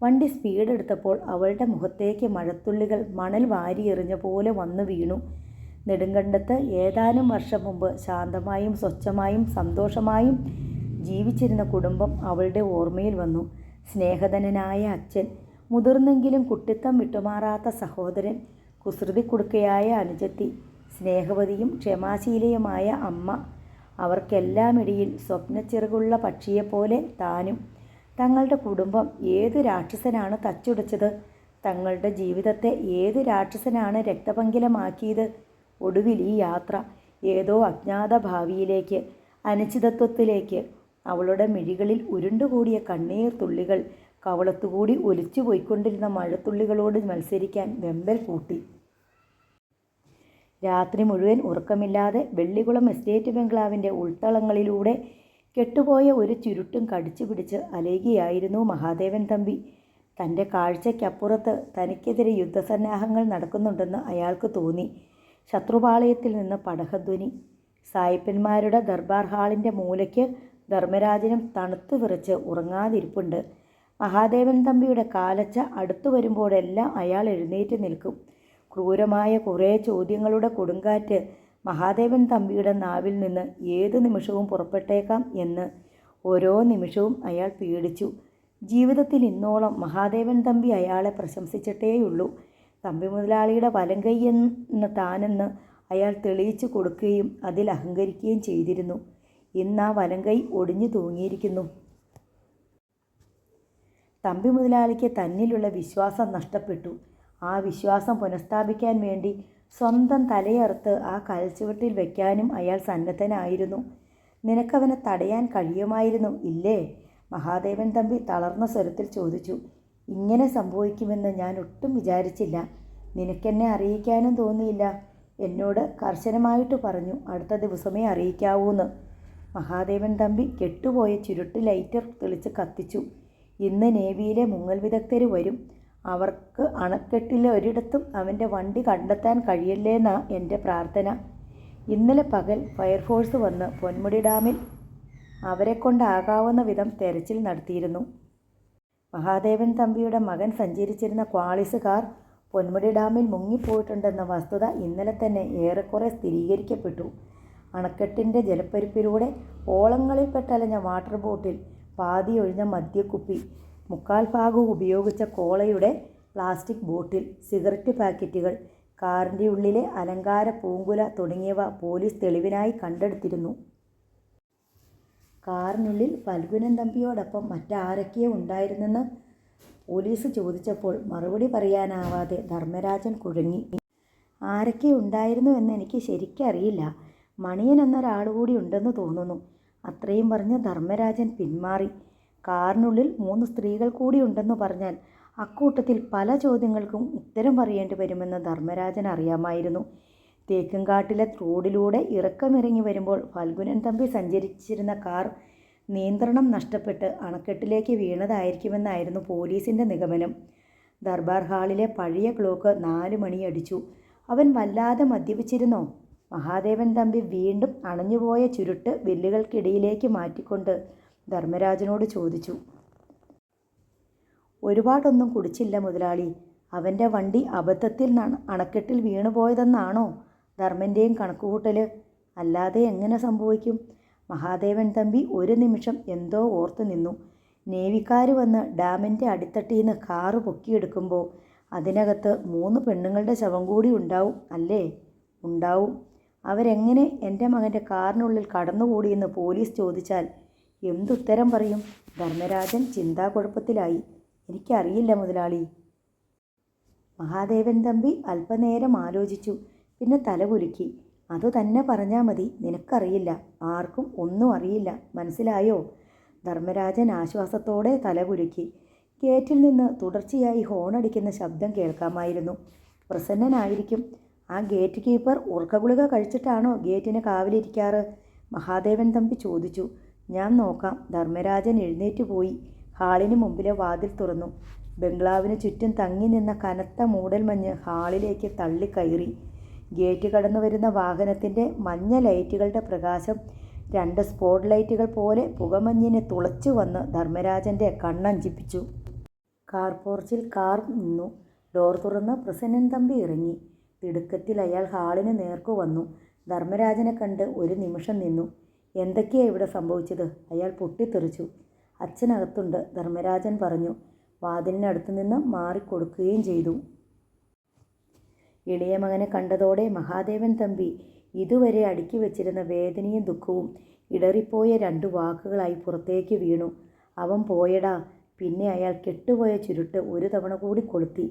വണ്ടി സ്പീഡെടുത്തപ്പോൾ അവളുടെ മുഖത്തേക്ക് മഴത്തുള്ളികൾ മണൽ വാരിയെറിഞ്ഞ പോലെ വന്നു വീണു. നെടുങ്കണ്ടത്ത് ഏതാനും വർഷം മുമ്പ് ശാന്തമായും സ്വച്ഛമായും സന്തോഷമായും ജീവിച്ചിരുന്ന കുടുംബം അവളുടെ ഓർമ്മയിൽ വന്നു. സ്നേഹധനനായ അച്ഛൻ, മുതിർന്നെങ്കിലും കുട്ടിത്തം വിട്ടുമാറാത്ത സഹോദരൻ, കുസൃതി കുടുക്കയായ അനുജത്തി, സ്നേഹവതിയും ക്ഷമാശീലയുമായ അമ്മ. അവർക്കെല്ലാമിടയിൽ സ്വപ്നച്ചിറകുള്ള പക്ഷിയെപ്പോലെ താനും. തങ്ങളുടെ കുടുംബം ഏതു രാക്ഷസനാണ് തച്ചുടച്ചത്? തങ്ങളുടെ ജീവിതത്തെ ഏതു രാക്ഷസനാണ് രക്തപങ്കിലമാക്കിയത്? ഒടുവിൽ ഈ യാത്ര ഏതോ അജ്ഞാത ഭാവിയിലേക്ക്, അനിശ്ചിതത്വത്തിലേക്ക്. അവളുടെ മിഴികളിൽ ഉരുണ്ടുകൂടിയ കണ്ണീർ തുള്ളികൾ കവളത്തുകൂടി ഒലിച്ചു പോയിക്കൊണ്ടിരുന്ന മഴത്തുള്ളികളോട് മത്സരിക്കാൻ വെമ്പൽ കൂട്ടി. രാത്രി മുഴുവൻ ഉറക്കമില്ലാതെ വെള്ളികുളം എസ്റ്റേറ്റ് ബംഗ്ലാവിൻ്റെ ഉൾത്തളങ്ങളിലൂടെ കെട്ടുപോയ ഒരു ചുരുട്ടും കടിച്ചു പിടിച്ച് അലയുകയായിരുന്നു മഹാദേവൻ തമ്പി. തൻ്റെ കാഴ്ചയ്ക്കപ്പുറത്ത് തനിക്കെതിരെ യുദ്ധസന്നാഹങ്ങൾ നടക്കുന്നുണ്ടെന്ന് അയാൾക്ക് തോന്നി. ശത്രുപാളയത്തിൽ നിന്ന് പടഹധ്വനി. സായിപ്പന്മാരുടെ ദർബാർ ഹാളിൻ്റെ മൂലയ്ക്ക് ധർമ്മരാജനും തണുത്തു വിറച്ച് ഉറങ്ങാതിരിപ്പുണ്ട്. മഹാദേവൻ തമ്പിയുടെ കാലച്ച അടുത്തു വരുമ്പോഴെല്ലാം അയാൾ എഴുന്നേറ്റ് നിൽക്കും. ക്രൂരമായ കുറേ ചോദ്യങ്ങളുടെ കൊടുങ്കാറ്റ് മഹാദേവൻ തമ്പിയുടെ നാവിൽ നിന്ന് ഏതു നിമിഷവും പുറപ്പെട്ടേക്കാം എന്ന് ഓരോ നിമിഷവും അയാൾ പേടിച്ചു. ജീവിതത്തിൽ ഇന്നോളം മഹാദേവൻ തമ്പി അയാളെ പ്രശംസിച്ചിട്ടേയുള്ളൂ. തമ്പി മുതലാളിയുടെ വലങ്കൈയെന്ന് താനെന്ന് അയാൾ തെളിയിച്ചു കൊടുക്കുകയും അതിൽ അഹങ്കരിക്കുകയും ചെയ്തിരുന്നു. ഇന്ന് ആ വലങ്കൈ ഒടിഞ്ഞു തൂങ്ങിയിരിക്കുന്നു. തമ്പി മുതലാളിക്ക് തന്നിലുള്ള വിശ്വാസം നഷ്ടപ്പെട്ടു. ആ വിശ്വാസം പുനഃസ്ഥാപിക്കാൻ വേണ്ടി സ്വന്തം തലയറുത്ത് ആ കൽച്ചുവട്ടിൽ വയ്ക്കാനും അയാൾ സന്നദ്ധനായിരുന്നു. നിനക്കവനെ തടയാൻ കഴിയുമായിരുന്നു ഇല്ലേ? മഹാദേവൻ തമ്പി തളർന്ന സ്വരത്തിൽ ചോദിച്ചു. ഇങ്ങനെ സംഭവിക്കുമെന്ന് ഞാൻ ഒട്ടും വിചാരിച്ചില്ല. നിനക്കെന്നെ അറിയിക്കാനും തോന്നിയില്ല. എന്നോട് കർശനമായിട്ട് പറഞ്ഞു അടുത്ത ദിവസമേ അറിയിക്കാവൂന്ന്. മഹാദേവൻ തമ്പി കെട്ടുപോയ ചുരുട്ട് ലൈറ്റർ തെളിച്ച് കത്തിച്ചു. ഇന്ന് നേവിയിലെ മുങ്ങൽ വിദഗ്ധർ വരും. അവർക്ക് അണക്കെട്ടിലെ ഒരിടത്തും അവൻ്റെ വണ്ടി കണ്ടെത്താൻ കഴിയല്ലേന്നാ എൻ്റെ പ്രാർത്ഥന. ഇന്നലെ പകൽ ഫയർഫോഴ്സ് വന്ന് പൊന്മുടി ഡാമിൽ അവരെക്കൊണ്ടാകാവുന്ന വിധം തെരച്ചിൽ നടത്തിയിരുന്നു. മഹാദേവൻ തമ്പിയുടെ മകൻ സഞ്ചരിച്ചിരുന്ന ക്വാളിസ് കാർ പൊന്മുടി ഡാമിൽ മുങ്ങിപ്പോയിട്ടുണ്ടെന്ന വസ്തുത ഇന്നലെ തന്നെ ഏറെക്കുറെ സ്ഥിരീകരിക്കപ്പെട്ടു. അണക്കെട്ടിൻ്റെ ജലപ്പരിപ്പിലൂടെ ഓളങ്ങളിൽപ്പെട്ടലഞ്ഞ വാട്ടർ ബോട്ടിൽ, പാതിയൊഴിഞ്ഞ മദ്യക്കുപ്പി, മുക്കാൽ ഭാഗവും ഉപയോഗിച്ച കോളയുടെ പ്ലാസ്റ്റിക് ബോട്ടിൽ, സിഗരറ്റ് പാക്കറ്റുകൾ, കാറിൻ്റെ ഉള്ളിലെ അലങ്കാര പൂങ്കുല തുടങ്ങിയവ പോലീസ് തെളിവിനായി കണ്ടെടുത്തിരുന്നു. കാറിനുള്ളിൽ ഫൽഗുനൻ തമ്പിയോടൊപ്പം മറ്റാരൊക്കെയോ ഉണ്ടായിരുന്നെന്ന് പോലീസ് ചോദിച്ചപ്പോൾ മറുപടി പറയാനാവാതെ ധർമ്മരാജൻ കുഴങ്ങി. ആരൊക്കെ ഉണ്ടായിരുന്നു എന്ന് എനിക്ക് ശരിക്കറിയില്ല. മണിയൻ എന്നൊരാളുകൂടി ഉണ്ടെന്ന് തോന്നുന്നു. അത്രയും പറഞ്ഞ് ധർമ്മരാജൻ പിന്മാറി. കാറിനുള്ളിൽ 3 സ്ത്രീകൾ കൂടി ഉണ്ടെന്ന് പറഞ്ഞാൽ അക്കൂട്ടത്തിൽ പല ചോദ്യങ്ങൾക്കും ഉത്തരം പറയേണ്ടി വരുമെന്ന് ധർമ്മരാജൻ അറിയാമായിരുന്നു. തേക്കുംകാട്ടിലെ റോഡിലൂടെ ഇറക്കമിറങ്ങി വരുമ്പോൾ ഫൽഗുനൻ തമ്പി സഞ്ചരിച്ചിരുന്ന കാർ നിയന്ത്രണം നഷ്ടപ്പെട്ട് അണക്കെട്ടിലേക്ക് വീണതായിരിക്കുമെന്നായിരുന്നു പോലീസിൻ്റെ നിഗമനം. ദർബാർ ഹാളിലെ പഴയ ക്ലോക്ക് 4 മണിയടിച്ചു. അവൻ വല്ലാതെ മദ്യപിച്ചിരുന്നോ? മഹാദേവൻ തമ്പി വീണ്ടും അണഞ്ഞുപോയ ചുരുട്ട് വില്ലുകൾക്കിടയിലേക്ക് മാറ്റിക്കൊണ്ട് ധർമ്മരാജനോട് ചോദിച്ചു. ഒരുപാടൊന്നും കുടിച്ചില്ല മുതലാളി. അവൻ്റെ വണ്ടി അബദ്ധത്തിൽ അണക്കെട്ടിൽ വീണുപോയതെന്നാണോ ധർമ്മൻ്റെയും കണക്കുകൂട്ടൽ? അല്ലാതെ എങ്ങനെ സംഭവിക്കും? മഹാദേവൻ തമ്പി ഒരു നിമിഷം എന്തോ ഓർത്തു നിന്നു. നേവിക്കാർ വന്ന് ഡാമിൻ്റെ അടിത്തട്ടിന്ന് കാറ് പൊക്കിയെടുക്കുമ്പോൾ അതിനകത്ത് 3 പെണ്ണുങ്ങളുടെ ശവം കൂടി ഉണ്ടാവും അല്ലേ? ഉണ്ടാവും. അവരെങ്ങനെ എൻ്റെ മകൻ്റെ കാറിനുള്ളിൽ കടന്നുകൂടിയെന്ന് പോലീസ് ചോദിച്ചാൽ എന്തുത്തരം പറയും? ധർമ്മരാജൻ ചിന്താകുഴപ്പത്തിലായി. എനിക്കറിയില്ല മുതലാളി. മഹാദേവൻ തമ്പി അല്പനേരം ആലോചിച്ചു. പിന്നെ തലകുലുക്കി. അത് തന്നെ പറഞ്ഞാൽ മതി. നിനക്കറിയില്ല. ആർക്കും ഒന്നും അറിയില്ല. മനസ്സിലായോ? ധർമ്മരാജൻ ആശ്വാസത്തോടെ തലകുലുക്കി. ഗേറ്റിൽ നിന്ന് തുടർച്ചയായി ഹോണടിക്കുന്ന ശബ്ദം കേൾക്കാമായിരുന്നു. പ്രസന്നനായിരിക്കും. ആ ഗേറ്റ് കീപ്പർ ഉറക്കഗുളിക കഴിച്ചിട്ടാണോ ഗേറ്റിന് കാവലിരിക്കാറ്? മഹാദേവൻ തമ്പി ചോദിച്ചു. ഞാൻ നോക്കാം. ധർമ്മരാജൻ എഴുന്നേറ്റ് പോയി ഹാളിന് മുമ്പിലെ വാതിൽ തുറന്നു. ബംഗ്ലാവിന് ചുറ്റും തങ്ങി നിന്ന കനത്ത മൂടൽമഞ്ഞ് ഹാളിലേക്ക് തള്ളിക്കയറി. ഗേറ്റ് കടന്നു വരുന്ന വാഹനത്തിൻ്റെ മഞ്ഞ ലൈറ്റുകളുടെ പ്രകാശം 2 സ്പോട്ട് ലൈറ്റുകൾ പോലെ പുകമഞ്ഞിനെ തുളച്ചു വന്ന് ധർമ്മരാജൻ്റെ കണ്ണഞ്ചിപ്പിച്ചു. കാർ പോർച്ചിൽ കാർ നിന്നു. ഡോർ തുറന്ന് പ്രസന്നൻ തമ്പി ഇറങ്ങി. തിടുക്കത്തിൽ അയാൾ ഹാളിന് നേർക്കു വന്നു. ധർമ്മരാജനെ കണ്ട് ഒരു നിമിഷം നിന്നു. എന്തൊക്കെയാണ് ഇവിടെ സംഭവിച്ചത്? അയാൾ പൊട്ടിത്തെറിച്ചു. അച്ഛനകത്തുണ്ട്, ധർമ്മരാജൻ പറഞ്ഞു. വാതിലിനടുത്തു നിന്ന് മാറിക്കൊടുക്കുകയും ചെയ്തു. ഇളയ മകനെ കണ്ടതോടെ മഹാദേവൻ തമ്പി ഇതുവരെ അടുക്കി വച്ചിരുന്ന വേദനയും ദുഃഖവും ഇടറിപ്പോയ 2 വാക്കുകളായി പുറത്തേക്ക് വീണു. അവൻ പോയടാ. പിന്നെ അയാൾ കെട്ടുപോയ ചുരുട്ട് ഒരു തവണ കൂടി കൊളുത്തി.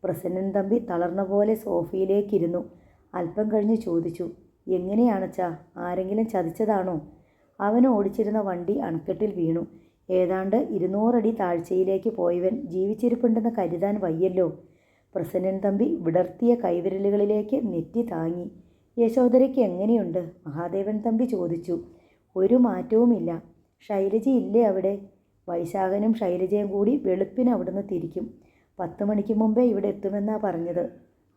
പ്രസന്നൻ തമ്പി തളർന്ന പോലെ സോഫയിലേക്കിരുന്നു. അല്പം കഴിഞ്ഞ് ചോദിച്ചു. എങ്ങനെയാണച്ചാ? ആരെങ്കിലും ചതിച്ചതാണോ? അവൻ ഓടിച്ചിരുന്ന വണ്ടി അണക്കെട്ടിൽ വീണു. ഏതാണ്ട് 200 അടി താഴ്ചയിലേക്ക് പോയവൻ ജീവിച്ചിരിപ്പുണ്ടെന്ന് കരുതാൻ വയ്യല്ലോ. പ്രസന്നൻ തമ്പി വിടർത്തിയ കൈവിരലുകളിലേക്ക് നെറ്റി താങ്ങി. യശോധരയ്ക്ക് എങ്ങനെയുണ്ട്? മഹാദേവൻ തമ്പി ചോദിച്ചു. ഒരു മാറ്റവുമില്ല. ശൈലജയില്ലേ അവിടെ? വൈശാഖനും ശൈലജയും കൂടി വെളുപ്പിന് അവിടുന്ന് തിരിക്കും. 10 മണിക്ക് മുമ്പേ ഇവിടെ എത്തുമെന്നാണ് പറഞ്ഞത്.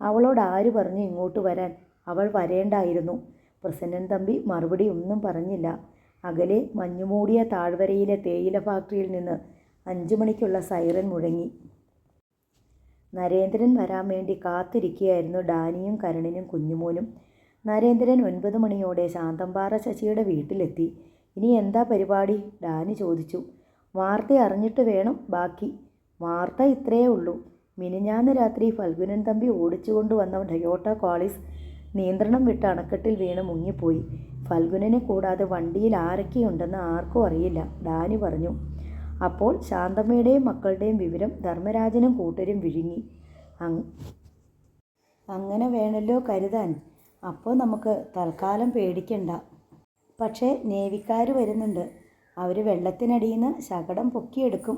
അവളോട് ആര് പറഞ്ഞു ഇങ്ങോട്ട് വരാൻ? അവൾ വരേണ്ടായിരുന്നു. പ്രസന്നൻ തമ്പി മറുപടി ഒന്നും പറഞ്ഞില്ല. അകലെ മഞ്ഞുമൂടിയ താഴ്വരയിലെ തേയില ഫാക്ടറിയിൽ നിന്ന് 5 മണിക്കുള്ള സൈറൻ മുഴങ്ങി. നരേന്ദ്രൻ വരാൻ വേണ്ടി കാത്തിരിക്കുകയായിരുന്നു ഡാനിയും കരണിനും കുഞ്ഞുമോനും. നരേന്ദ്രൻ 9 മണിയോടെ ശാന്തമ്പാറ ശശിയുടെ വീട്ടിലെത്തി. ഇനി എന്താ പരിപാടി? ഡാനി ചോദിച്ചു. വാർത്ത അറിഞ്ഞിട്ട് വേണം ബാക്കി. വാർത്ത ഇത്രയേ ഉള്ളൂ. മിനിഞ്ഞാന്ന് രാത്രി ഫൽഗുനൻ തമ്പി ഓടിച്ചുകൊണ്ടുവന്ന ടൊയോട്ട ക്വാളിസ് നിയന്ത്രണം വിട്ട് അണക്കെട്ടിൽ വീണ് മുങ്ങിപ്പോയി. ഫൽഗുനനെ കൂടാതെ വണ്ടിയിൽ ആരൊക്കെയുണ്ടെന്ന് ആർക്കും അറിയില്ല, ഡാനി പറഞ്ഞു. അപ്പോൾ ശാന്തമ്മയുടെയും മക്കളുടെയും വിവരം ധർമ്മരാജനും കൂട്ടരും വിഴുങ്ങി. അങ്ങനെ വേണമല്ലോ കരുതാൻ. അപ്പോൾ നമുക്ക് തൽക്കാലം പേടിക്കണ്ട. പക്ഷേ നേവിക്കാർ വരുന്നുണ്ട്. അവർ വെള്ളത്തിനടിയിൽ നിന്ന് ശകടം പൊക്കിയെടുക്കും.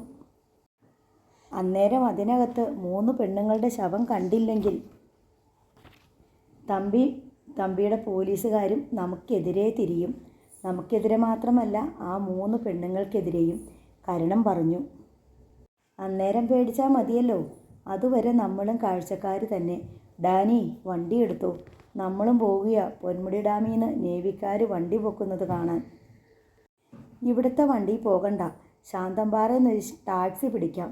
അന്നേരം അതിനകത്ത് 3 പെണ്ണുങ്ങളുടെ ശവം കണ്ടില്ലെങ്കിൽ തമ്പിയുടെ പോലീസുകാരും നമുക്കെതിരെ തിരിയും. നമുക്കെതിരെ മാത്രമല്ല, ആ 3 പെണ്ണുങ്ങൾക്കെതിരെയും, കരണം പറഞ്ഞു. അന്നേരം പേടിച്ചാൽ മതിയല്ലോ. അതുവരെ നമ്മളും കാഴ്ചക്കാർ തന്നെ. ഡാനി, വണ്ടി എടുത്തോ, നമ്മളും പോകുക പൊന്മുടി ഡാമിന്ന് നേവിക്കാർ വണ്ടി പൊക്കുന്നത് കാണാൻ. ഇവിടുത്തെ വണ്ടി പോകണ്ട, ശാന്തമ്പാറന്നൊരു ടാക്സി പിടിക്കാം.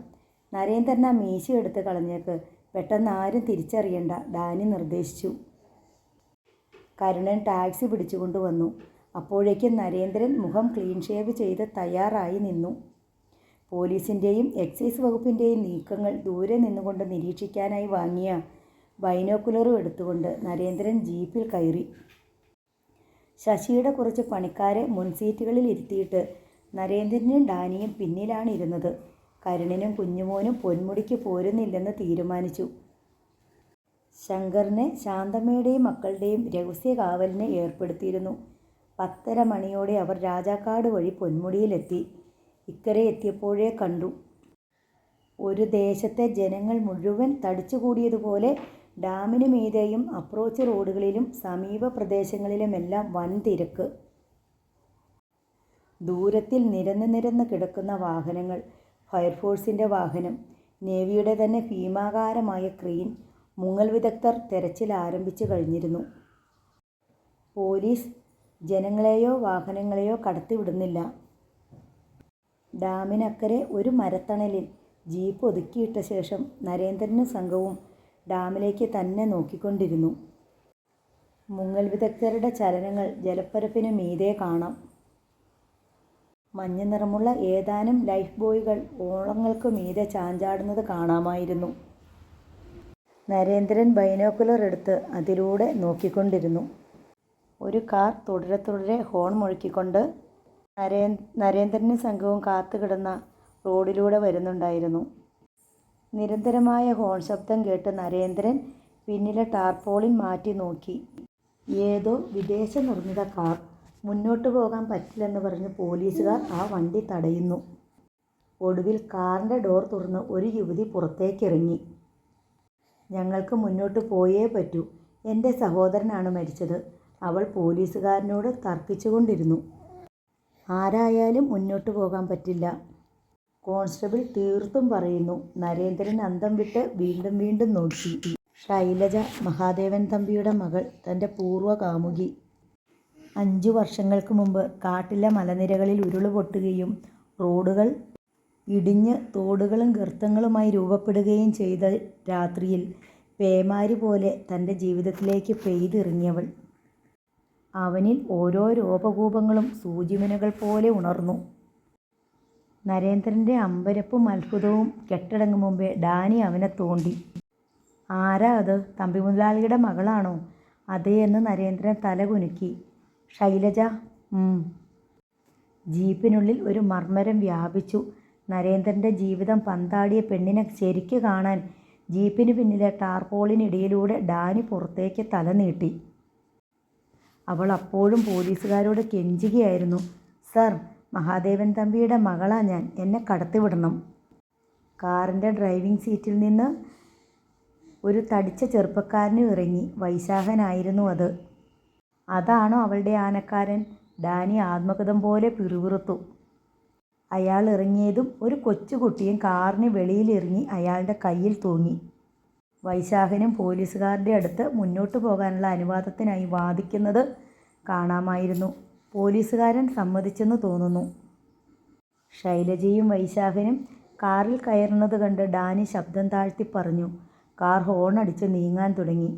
നരേന്ദ്രൻ ആ മീശ എടുത്ത് കളഞ്ഞേക്ക്, പെട്ടെന്ന് ആരും തിരിച്ചറിയണ്ട, ഡാനി നിർദ്ദേശിച്ചു. കരുണൻ ടാക്സി പിടിച്ചുകൊണ്ട് വന്നു. അപ്പോഴേക്കും നരേന്ദ്രൻ മുഖം ക്ലീൻ ഷേവ് ചെയ്ത് തയ്യാറായി നിന്നു. പോലീസിൻ്റെയും എക്സൈസ് വകുപ്പിൻ്റെയും നീക്കങ്ങൾ ദൂരെ നിന്നുകൊണ്ട് നിരീക്ഷിക്കാനായി വാങ്ങിയ ബൈനോക്കുലറും എടുത്തുകൊണ്ട് നരേന്ദ്രൻ ജീപ്പിൽ കയറി. ശശിയുടെ കുറച്ച് പണിക്കാരെ മുൻസീറ്റുകളിൽ ഇരുത്തിയിട്ട് നരേന്ദ്രനും ഡാനിയും പിന്നിലാണ് ഇരുന്നത്. കരുണനും കുഞ്ഞുമോനും പൊന്മുടിക്ക് പോരുന്നില്ലെന്ന് തീരുമാനിച്ചു. ശങ്കറിനെ ശാന്തമ്മയുടെയും മക്കളുടെയും രഹസ്യ കാവലിന് ഏർപ്പെടുത്തിയിരുന്നു. 10:30 മണിയോടെ അവർ രാജാക്കാട് വഴി പൊന്മുടിയിലെത്തി. ഇക്കരെ എത്തിയപ്പോഴേ കണ്ടു, ഒരു ദേശത്തെ ജനങ്ങൾ മുഴുവൻ തടിച്ചുകൂടിയതുപോലെ ഡാമിനു മീതെയും അപ്രോച്ച് റോഡുകളിലും സമീപ പ്രദേശങ്ങളിലുമെല്ലാം വൻ തിരക്ക്. ദൂരത്തിൽ നിരന്ന് കിടക്കുന്ന വാഹനങ്ങൾ, ഫയർഫോഴ്സിൻ്റെ വാഹനം, നേവിയുടെ തന്നെ ഭീമാകാരമായ ക്രെയിൻ. മുങ്ങൽ വിദഗ്ധർ തെരച്ചിൽ ആരംഭിച്ചു കഴിഞ്ഞിരുന്നു. പോലീസ് ജനങ്ങളെയോ വാഹനങ്ങളെയോ കടത്തിവിടുന്നില്ല. ഡാമിനക്കരെ ഒരു മരത്തണലിൽ ജീപ്പ് ഒതുക്കിയിട്ട ശേഷം നരേന്ദ്രനും സംഘവും ഡാമിലേക്ക് തന്നെ നോക്കിക്കൊണ്ടിരുന്നു. മുങ്ങൽ വിദഗ്ധരുടെ ചലനങ്ങൾ ജലപ്പരപ്പിനു മീതെ കാണാം. മഞ്ഞ നിറമുള്ള ഏതാനും ലൈഫ് ബോയികൾ ഓളങ്ങൾക്ക് മീതെ ചാഞ്ചാടുന്നത് കാണാമായിരുന്നു. നരേന്ദ്രൻ ബൈനോക്കുലർ എടുത്ത് അതിലൂടെ നോക്കിക്കൊണ്ടിരുന്നു. ഒരു കാർ തുടരെ ഹോൺ മുഴക്കിക്കൊണ്ട് നരേന്ദ്രനും സംഘവും കാത്തുകിടന്ന റോഡിലൂടെ വരുന്നുണ്ടായിരുന്നു. നിരന്തരമായ ഹോൺ ശബ്ദം കേട്ട് നരേന്ദ്രൻ പിന്നിലെ ടാർപോളിൻ മാറ്റി നോക്കി. ഏതോ വിദേശ നിർമ്മിത കാർ. മുന്നോട്ട് പോകാൻ പറ്റില്ലെന്ന് പറഞ്ഞ് പോലീസുകാർ ആ വണ്ടി തടയുന്നു. ഒടുവിൽ കാറിൻ്റെ ഡോർ തുറന്ന് ഒരു യുവതി പുറത്തേക്കിറങ്ങി. ഞങ്ങൾക്ക് മുന്നോട്ട് പോയേ പറ്റൂ, എൻ്റെ സഹോദരനാണ് മരിച്ചത്, അവൾ പോലീസുകാരനോട് തർക്കിച്ചുകൊണ്ടിരുന്നു. ആരായാലും മുന്നോട്ട് പോകാൻ പറ്റില്ല, കോൺസ്റ്റബിൾ തീർത്തും പറയുന്നു. നരേന്ദ്രൻ അന്തം വിട്ട് വീണ്ടും നോക്കി. ശൈലജ, മഹാദേവൻ തമ്പിയുടെ മകൾ, തൻ്റെ പൂർവ്വ കാമുകി. 5 വർഷങ്ങൾക്ക് മുമ്പ് കാട്ടിലെ മലനിരകളിൽ ഉരുളുപൊട്ടുകയും റോഡുകൾ ഇടിഞ്ഞ് തോടുകളും ഗർത്തങ്ങളുമായി രൂപപ്പെടുകയും ചെയ്ത രാത്രിയിൽ പേമാരി പോലെ തൻ്റെ ജീവിതത്തിലേക്ക് പെയ്തിറങ്ങിയവൾ. അവനിൽ ഓരോ രോപകൂപങ്ങളും സൂചിമുനകൾ പോലെ ഉണർന്നു. നരേന്ദ്രൻ്റെ അമ്പരപ്പും അത്ഭുതവും കെട്ടടങ്ങും മുമ്പേ ഡാനി അവനെ തോണ്ടി. ആരാ അത്? തമ്പി മുതലാളിയുടെ മകളാണോ? അതേ എന്ന് നരേന്ദ്രൻ തല കുലുക്കി. ശൈലജ? ജീപ്പിനുള്ളിൽ ഒരു മർമ്മരം വ്യാപിച്ചു. നരേന്ദ്രൻ്റെ ജീവിതം പന്താടിയ പെണ്ണിനെ ശരിക്ക് കാണാൻ ജീപ്പിന് പിന്നിലെ ടാർപോളിനിടയിലൂടെ ഡാനി പുറത്തേക്ക് തല നീട്ടി. അവൾ അപ്പോഴും പോലീസുകാരോട് കെഞ്ചുകയായിരുന്നു. സർ, മഹാദേവൻ തമ്പിയുടെ മകളാ ഞാൻ, എന്നെ കടത്തിവിടണം. കാറിൻ്റെ ഡ്രൈവിംഗ് സീറ്റിൽ നിന്ന് ഒരു തടിച്ച ചെറുപ്പക്കാരനും ഇറങ്ങി. വൈശാഖനായിരുന്നു അത്. അതാണോ അവളുടെ ആനക്കാരൻ? ഡാനി ആത്മകഥം പോലെ പിറുപിറുത്തു. അയാൾ ഇറങ്ങിയതും ഒരു കൊച്ചുകുട്ടിയും കാറിന് വെളിയിലിറങ്ങി അയാളുടെ കയ്യിൽ തൂങ്ങി. വൈശാഖനും പോലീസുകാരുടെ അടുത്ത് മുന്നോട്ട് പോകാനുള്ള അനുവാദത്തിനായി വാദിക്കുന്നത് കാണാമായിരുന്നു. പോലീസുകാരൻ സമ്മതിച്ചെന്ന് തോന്നുന്നു. ശൈലജയും വൈശാഖനും കാറിൽ കയറുന്നത് കണ്ട് ഡാനി ശബ്ദം താഴ്ത്തി പറഞ്ഞു. കാർ ഹോണടിച്ച് നീങ്ങാൻ തുടങ്ങി.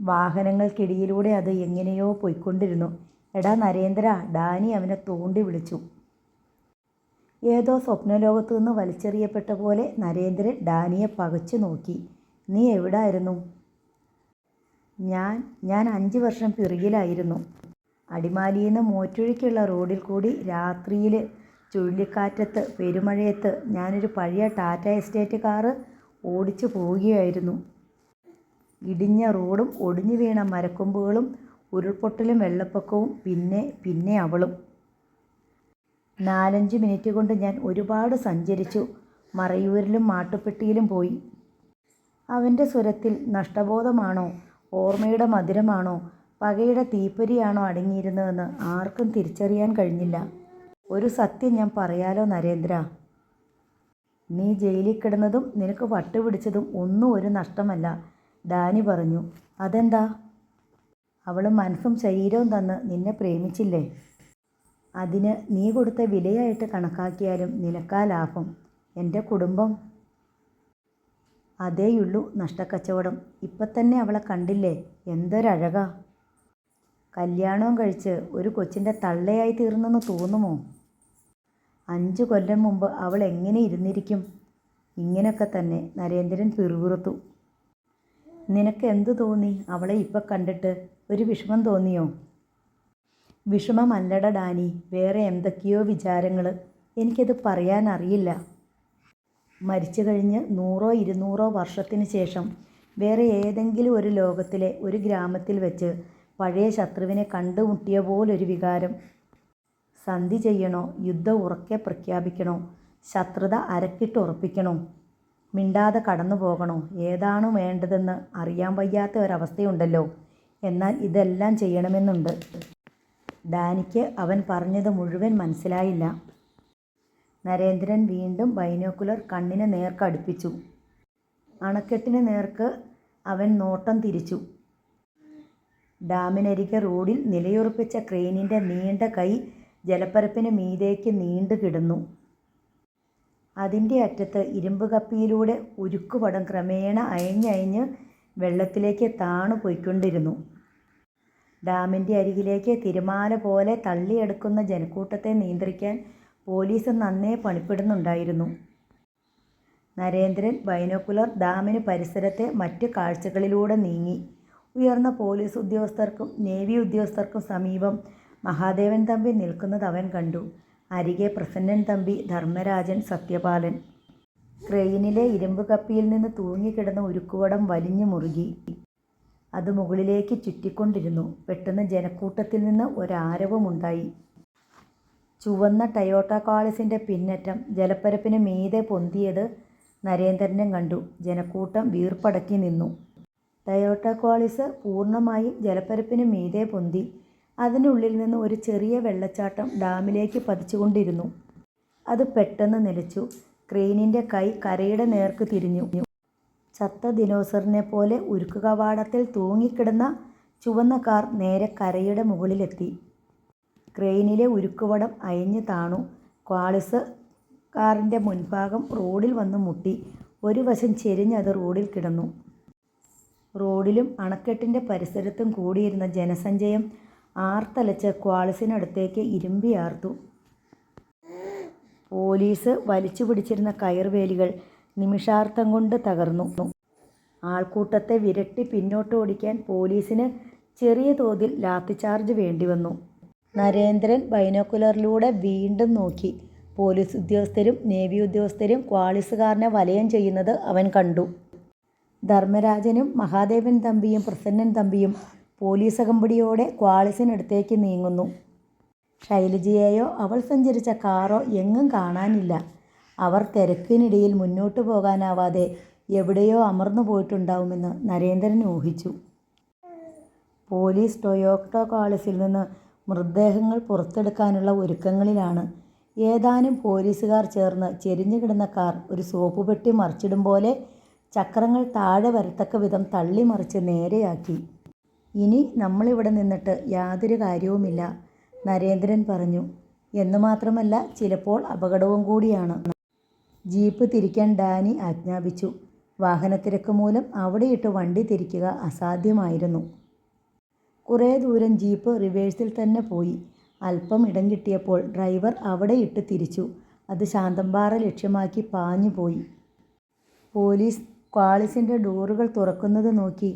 വാഹനങ്ങൾക്കിടയിലൂടെ അത് എങ്ങനെയോ പോയിക്കൊണ്ടിരുന്നു. എടാ നരേന്ദ്ര, ഡാനി അവനെ തോണ്ടി വിളിച്ചു. ഏതോ സ്വപ്നലോകത്തു നിന്ന് വലിച്ചെറിയപ്പെട്ട പോലെ നരേന്ദ്രൻ ഡാനിയെ പകച്ചു നോക്കി. നീ എവിടായിരുന്നു? ഞാൻ 5 വർഷം പിറകിലായിരുന്നു. അടിമാലിയിൽ മോറ്റൊഴിക്കുള്ള റോഡിൽ കൂടി രാത്രിയിൽ ചുഴലിക്കാറ്റത്ത് പെരുമഴയത്ത് ഞാനൊരു പഴയ ടാറ്റ എസ്റ്റേറ്റ് കാറ് ഓടിച്ചു പോവുകയായിരുന്നു. ഇടിഞ്ഞ റോഡും ഒടിഞ്ഞു വീണ മരക്കൊമ്പുകളും ഉരുൾപൊട്ടലും വെള്ളപ്പൊക്കവും പിന്നെ അവളും. 4-5 മിനിറ്റ് കൊണ്ട് ഞാൻ ഒരുപാട് സഞ്ചരിച്ചു. മറയൂരിലും മാട്ടുപ്പെട്ടിയിലും പോയി. അവൻ്റെ സ്വരത്തിൽ നഷ്ടബോധമാണോ ഓർമ്മയുടെ മധുരമാണോ പകയുടെ തീപ്പൊരിയാണോ അടങ്ങിയിരുന്നതെന്ന് ആർക്കും തിരിച്ചറിയാൻ കഴിഞ്ഞില്ല. ഒരു സത്യം ഞാൻ പറയാലോ നരേന്ദ്ര, നീ ജയിലിൽ കിടന്നതും നിനക്ക് വട്ടുപിടിച്ചതും ഒന്നും ഒരു നഷ്ടമല്ല, ഡാനി പറഞ്ഞു. അതെന്താ? അവൾ മനസ്സും ശരീരവും തന്ന് നിന്നെ പ്രേമിച്ചില്ലേ? അതിന് നീ കൊടുത്ത വിലയായിട്ട് കണക്കാക്കിയാലും നിനക്കാ ലാഭം. എൻ്റെ കുടുംബം. അതേയുള്ളൂ നഷ്ടക്കച്ചവടം. ഇപ്പം തന്നെ അവളെ കണ്ടില്ലേ, എന്തൊരഴകാ. കല്യാണവും കഴിച്ച് ഒരു കൊച്ചിൻ്റെ തള്ളയായി തീർന്നെന്ന് തോന്നുമോ? 5 കൊല്ലം മുമ്പ് അവൾ എങ്ങനെ ഇരുന്നിരിക്കും? ഇങ്ങനെയൊക്കെ തന്നെ. നരേന്ദ്രൻ പിറുപിറുത്തു. നിനക്ക് എന്തു തോന്നി അവളെ ഇപ്പം കണ്ടിട്ട്? ഒരു വിഷമം തോന്നിയോ? വിഷമമല്ലട ഡാനി, വേറെ എന്തൊക്കെയോ വിചാരങ്ങൾ. എനിക്കത് പറയാൻ അറിയില്ല. മരിച്ചു കഴിഞ്ഞ് 100 200 വർഷത്തിന് ശേഷം വേറെ ഏതെങ്കിലും ഒരു ലോകത്തിലെ ഒരു ഗ്രാമത്തിൽ വെച്ച് പഴയ ശത്രുവിനെ കണ്ടുമുട്ടിയ പോലൊരു വികാരം. സന്ധി ചെയ്യണോ, യുദ്ധം ഉറക്കെ പ്രഖ്യാപിക്കണോ, ശത്രുത അരക്കിട്ട് ഉറപ്പിക്കണോ, മിണ്ടാതെ കടന്നു പോകണോ, ഏതാണോ വേണ്ടതെന്ന് അറിയാൻ വയ്യാത്ത ഒരവസ്ഥയുണ്ടല്ലോ. എന്നാൽ ഇതെല്ലാം ചെയ്യണമെന്നുണ്ട്. ഡാനിക്ക് അവൻ പറഞ്ഞത് മുഴുവൻ മനസ്സിലായില്ല. നരേന്ദ്രൻ വീണ്ടും ബൈനോക്കുലർ കണ്ണിന് നേർക്ക് അടുപ്പിച്ചു. അണക്കെട്ടിന് നേർക്ക് അവൻ നോട്ടം തിരിച്ചു. ഡാമിനരികെ റോഡിൽ നിലയുറപ്പിച്ച ക്രെയിനിൻ്റെ നീണ്ട കൈ ജലപ്പരപ്പിന് മീതേക്ക് നീണ്ടു കിടന്നു. അതിൻ്റെ അറ്റത്ത് ഇരുമ്പ് കപ്പിയിലൂടെ ഉരുക്കുപടം ക്രമേണ അയഞ്ഞയഞ്ഞ് വെള്ളത്തിലേക്ക് താണു പോയിക്കൊണ്ടിരുന്നു. ഡാമിൻ്റെ അരികിലേക്ക് തിരമാല പോലെ തള്ളിയെടുക്കുന്ന ജനക്കൂട്ടത്തെ നിയന്ത്രിക്കാൻ പോലീസ് നന്നേ പണിപ്പെടുന്നുണ്ടായിരുന്നു. നരേന്ദ്രൻ ബൈനോക്കുലർ ഡാമിന് പരിസരത്തെ മറ്റ് കാഴ്ചകളിലൂടെ നീങ്ങി. ഉയർന്ന പോലീസ് ഉദ്യോഗസ്ഥർക്കും നേവി ഉദ്യോഗസ്ഥർക്കും സമീപം മഹാദേവൻ തമ്പി നിൽക്കുന്നത് അവൻ കണ്ടു. അരികെ പ്രസന്നൻ തമ്പി, ധർമ്മരാജൻ, സത്യപാലൻ. ക്രെയിനിലെ ഇരുമ്പ് കപ്പിയിൽ നിന്ന് തൂങ്ങിക്കിടന്ന ഉരുക്കുവടം വലിഞ്ഞു മുറുകി. അത് മുകളിലേക്ക് ചുറ്റിക്കൊണ്ടിരുന്നു. പെട്ടെന്ന് ജനക്കൂട്ടത്തിൽ നിന്ന് ഒരാരവമുണ്ടായി. ചുവന്ന ടയോട്ട ക്വാളിസിൻ്റെ പിന്നറ്റം ജലപ്പരപ്പിന് മീതെ പൊന്തിയത് നരേന്ദ്രനും കണ്ടു. ജനക്കൂട്ടം വീർപ്പടക്കി നിന്നു. ടയോട്ട ക്വാളിസ് പൂർണ്ണമായും ജലപ്പരപ്പിന് മീതെ പൊന്തി. അതിനുള്ളിൽ നിന്ന് ഒരു ചെറിയ വെള്ളച്ചാട്ടം ഡാമിലേക്ക് പതിച്ചുകൊണ്ടിരുന്നു. അത് പെട്ടെന്ന് നിലച്ചു. ക്രെയിനിൻ്റെ കൈ കരയുടെ നേർക്ക് തിരിഞ്ഞു. ചത്ത ദിനോസറിനെ പോലെ ഉരുക്ക് കവാടത്തിൽ തൂങ്ങിക്കിടന്ന ചുവന്ന കാർ നേരെ കരയുടെ മുകളിലെത്തി. ക്രെയിനിലെ ഉരുക്കുവടം അയഞ്ഞു താണു. ക്വാളിസ് കാറിൻ്റെ മുൻഭാഗം റോഡിൽ വന്ന് മുട്ടി. ഒരു വശം ചെരിഞ്ഞത് റോഡിൽ കിടന്നു. റോഡിലും അണക്കെട്ടിൻ്റെ പരിസരത്തും കൂടിയിരുന്ന ജനസഞ്ചയം ആർത്തലച്ച് ക്വാളിസിനടുത്തേക്ക് ഇരുമ്പിയാർത്തു. പോലീസ് വലിച്ചു പിടിച്ചിരുന്ന കയർവേലികൾ നിമിഷാർത്ഥം കൊണ്ട് തകർന്നു. ആൾക്കൂട്ടത്തെ വിരട്ടി പിന്നോട്ട് ഓടിക്കാൻ പോലീസിന് ചെറിയ തോതിൽ ലാത്തിചാർജ് വേണ്ടിവന്നു. നരേന്ദ്രൻ ബൈനോക്കുലറിലൂടെ വീണ്ടും നോക്കി. പോലീസ് ഉദ്യോഗസ്ഥരും നേവി ഉദ്യോഗസ്ഥരും ക്വാളിസുകാരനെ വലയം ചെയ്യുന്നത് അവൻ കണ്ടു. ധർമ്മരാജനും മഹാദേവൻ തമ്പിയും പ്രസന്നൻ തമ്പിയും പോലീസ് അകമ്പടിയോടെ ക്വാളിസിനടുത്തേക്ക് നീങ്ങുന്നു. ശൈലജയെയോ അവൾ സഞ്ചരിച്ച കാറോ എങ്ങും കാണാനില്ല. അവർ തിരക്കിനിടയിൽ മുന്നോട്ടു പോകാനാവാതെ എവിടെയോ അമർന്നു പോയിട്ടുണ്ടാവുമെന്ന് നരേന്ദ്രൻ ഊഹിച്ചു. പോലീസ് ടൊയോട്ട ക്വാളിസിൽ നിന്ന് മൃതദേഹങ്ങൾ പുറത്തെടുക്കാനുള്ള ഒരുക്കങ്ങളിലാണ്. ഏതാനും പോലീസുകാർ ചേർന്ന് ചെരിഞ്ഞു കിടന്ന കാർ ഒരു സോപ്പ് പെട്ടി മറിച്ചിടും പോലെ ചക്രങ്ങൾ താഴെ വരത്തക്ക വിധം തള്ളിമറിച്ച് നേരെയാക്കി. ഇനി നമ്മളിവിടെ നിന്നിട്ട് യാതൊരു കാര്യവുമില്ല, നരേന്ദ്രൻ പറഞ്ഞു. എന്നു മാത്രമല്ല, ചിലപ്പോൾ അപകടവും കൂടിയാണ്. ജീപ്പ് തിരിക്കാൻ ഡാനി ആജ്ഞാപിച്ചു. വാഹനത്തിരക്ക് മൂലം അവിടെയിട്ട് വണ്ടി തിരിക്കുക അസാധ്യമായിരുന്നു. കുറേ ദൂരം ജീപ്പ് റിവേഴ്സിൽ തന്നെ പോയി. അല്പം ഇടം കിട്ടിയപ്പോൾ ഡ്രൈവർ അവിടെ ഇട്ട് തിരിച്ചു. അത് ശാന്തമ്പാറ ലക്ഷ്യമാക്കി പാഞ്ഞുപോയി. പോലീസ് ക്വാളിസിൻ്റെ ഡോറുകൾ തുറക്കുന്നത് നോക്കി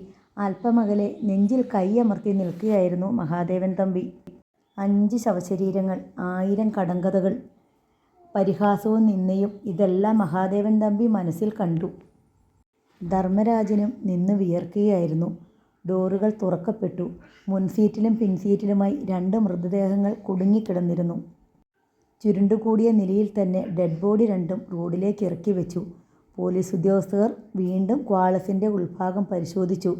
അല്പമകലെ നെഞ്ചിൽ കൈയമർത്തി നിൽക്കുകയായിരുന്നു മഹാദേവൻ തമ്പി. 5 ശവശരീരങ്ങൾ, 1000 കടങ്കഥകൾ, പരിഹാസവും നിന്ദയും, ഇതെല്ലാം മഹാദേവൻ തമ്പി മനസ്സിൽ കണ്ടു. ധർമ്മരാജനും നിന്ന് വിയർക്കുകയായിരുന്നു. ഡോറുകൾ തുറക്കപ്പെട്ടു. മുൻസീറ്റിലും പിൻസീറ്റിലുമായി 2 മൃതദേഹങ്ങൾ കുടുങ്ങിക്കിടന്നിരുന്നു. ചുരുണ്ടുകൂടിയ നിലയിൽ തന്നെ ഡെഡ് ബോഡി 2ഉം റോഡിലേക്ക് ഇറക്കി വെച്ചു. പോലീസ് ഉദ്യോഗസ്ഥർ വീണ്ടും ക്വാളിസിൻ്റെ ഉൾഭാഗം പരിശോധിച്ചു.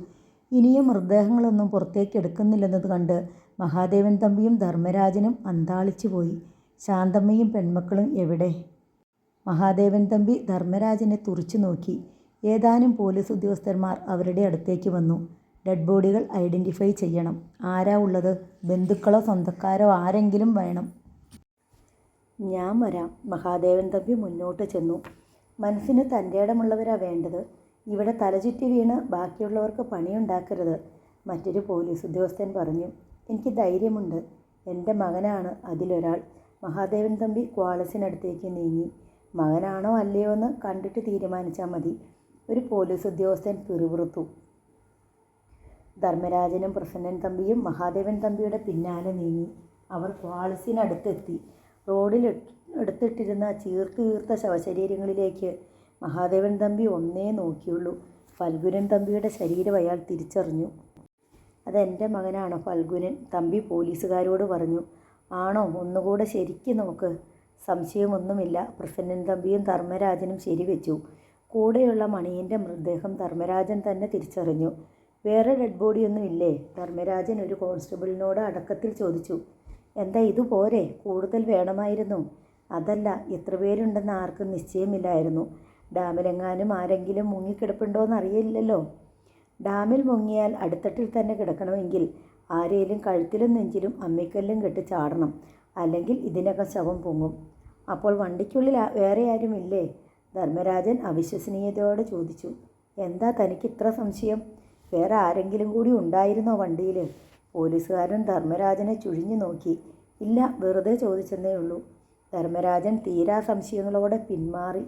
ഇനിയും മൃതദേഹങ്ങളൊന്നും പുറത്തേക്ക് എടുക്കുന്നില്ലെന്നത് കണ്ട് മഹാദേവൻ തമ്പിയും ധർമ്മരാജനും അന്ധാളിച്ചു പോയി. ശാന്തമ്മയും പെൺമക്കളും എവിടെ? മഹാദേവൻ തമ്പി ധർമ്മരാജനെ തുറിച്ചു നോക്കി. ഏതാനും പോലീസ് ഉദ്യോഗസ്ഥന്മാർ അവരുടെ അടുത്തേക്ക് വന്നു. ഡെഡ് ബോഡികൾ ഐഡൻറ്റിഫൈ ചെയ്യണം. ആരാ ഉള്ളത്? ബന്ധുക്കളോ സ്വന്തക്കാരോ ആരെങ്കിലും വേണം. ഞാൻ വരാം. മഹാദേവൻ തമ്പി മുന്നോട്ട് ചെന്നു. മനസ്സിന് തൻ്റെ ഇടമുള്ളവരാ വേണ്ടത്. ഇവിടെ തലചുറ്റി വീണ് ബാക്കിയുള്ളവർക്ക് പണിയുണ്ടാക്കരുത്, മറ്റൊരു പോലീസ് ഉദ്യോഗസ്ഥൻ പറഞ്ഞു. എനിക്ക് ധൈര്യമുണ്ട്. എൻ്റെ മകനാണ് അതിലൊരാൾ. മഹാദേവൻ തമ്പി ക്വാളിസിനടുത്തേക്ക് നീങ്ങി. മകനാണോ അല്ലയോ എന്ന് കണ്ടിട്ട് തീരുമാനിച്ചാൽ മതി, ഒരു പോലീസ് ഉദ്യോഗസ്ഥൻ പിറുപിറുത്തു. ധർമ്മരാജനും പ്രസന്നൻ തമ്പിയും മഹാദേവൻ തമ്പിയുടെ പിന്നാലെ നീങ്ങി. അവർ ക്വാളിസിനടുത്തെത്തി. റോഡിൽ എടുത്തിട്ടിരുന്ന ചീർത്ത ശവശരീരങ്ങളിലേക്ക് മഹാദേവൻ തമ്പി ഒന്നേ നോക്കിയുള്ളൂ. ഫൽഗുനൻ തമ്പിയുടെ ശരീരം അയാൾ തിരിച്ചറിഞ്ഞു. അതെൻ്റെ മകനാണോ ഫൽഗുനൻ? തമ്പി പോലീസുകാരോട് പറഞ്ഞു. ആണോ? ഒന്നുകൂടെ ശരിക്ക് നോക്ക്. സംശയമൊന്നുമില്ല. പ്രസന്നൻ തമ്പിയും ധർമ്മരാജനും ശരിവെച്ചു. കൂടെയുള്ള മണിയൻ്റെ മൃതദേഹം ധർമ്മരാജൻ തന്നെ തിരിച്ചറിഞ്ഞു. വേറെ ഡെഡ് ബോഡിയൊന്നും ഇല്ലേ? ധർമ്മരാജൻ ഒരു കോൺസ്റ്റബിളിനോട് അടക്കത്തിൽ ചോദിച്ചു. എന്താ ഇതുപോരെ? കൂടുതൽ വേണമായിരുന്നു. അതല്ല, എത്ര പേരുണ്ടെന്ന് ആർക്കും നിശ്ചയമില്ലായിരുന്നു. ഡാമിലെങ്ങാനും ആരെങ്കിലും മുങ്ങിക്കിടപ്പുണ്ടോയെന്ന് അറിയില്ലല്ലോ. ഡാമിൽ മുങ്ങിയാൽ അടിത്തട്ടിൽ തന്നെ കിടക്കണമെങ്കിൽ ആരെയും കഴുത്തിലും നെഞ്ചിലും അമ്മിക്കല്ലും കെട്ടി ചാടണം, അല്ലെങ്കിൽ ഇതിനകം ശവം പൊങ്ങും. അപ്പോൾ വണ്ടിക്കുള്ളിൽ വേറെ ആരുമില്ലേ? ധർമ്മരാജൻ അവിശ്വസനീയതയോടെ ചോദിച്ചു. എന്താ തനിക്ക് ഇത്ര സംശയം? വേറെ ആരെങ്കിലും കൂടി ഉണ്ടായിരുന്നോ വണ്ടിയിൽ? പോലീസുകാരൻ ധർമ്മരാജനെ ചുഴിഞ്ഞു നോക്കി. ഇല്ല, വെറുതെ ചോദിച്ചെന്നേ ഉള്ളൂ. ധർമ്മരാജൻ തീരാ സംശയങ്ങളോടെ പിന്മാറി.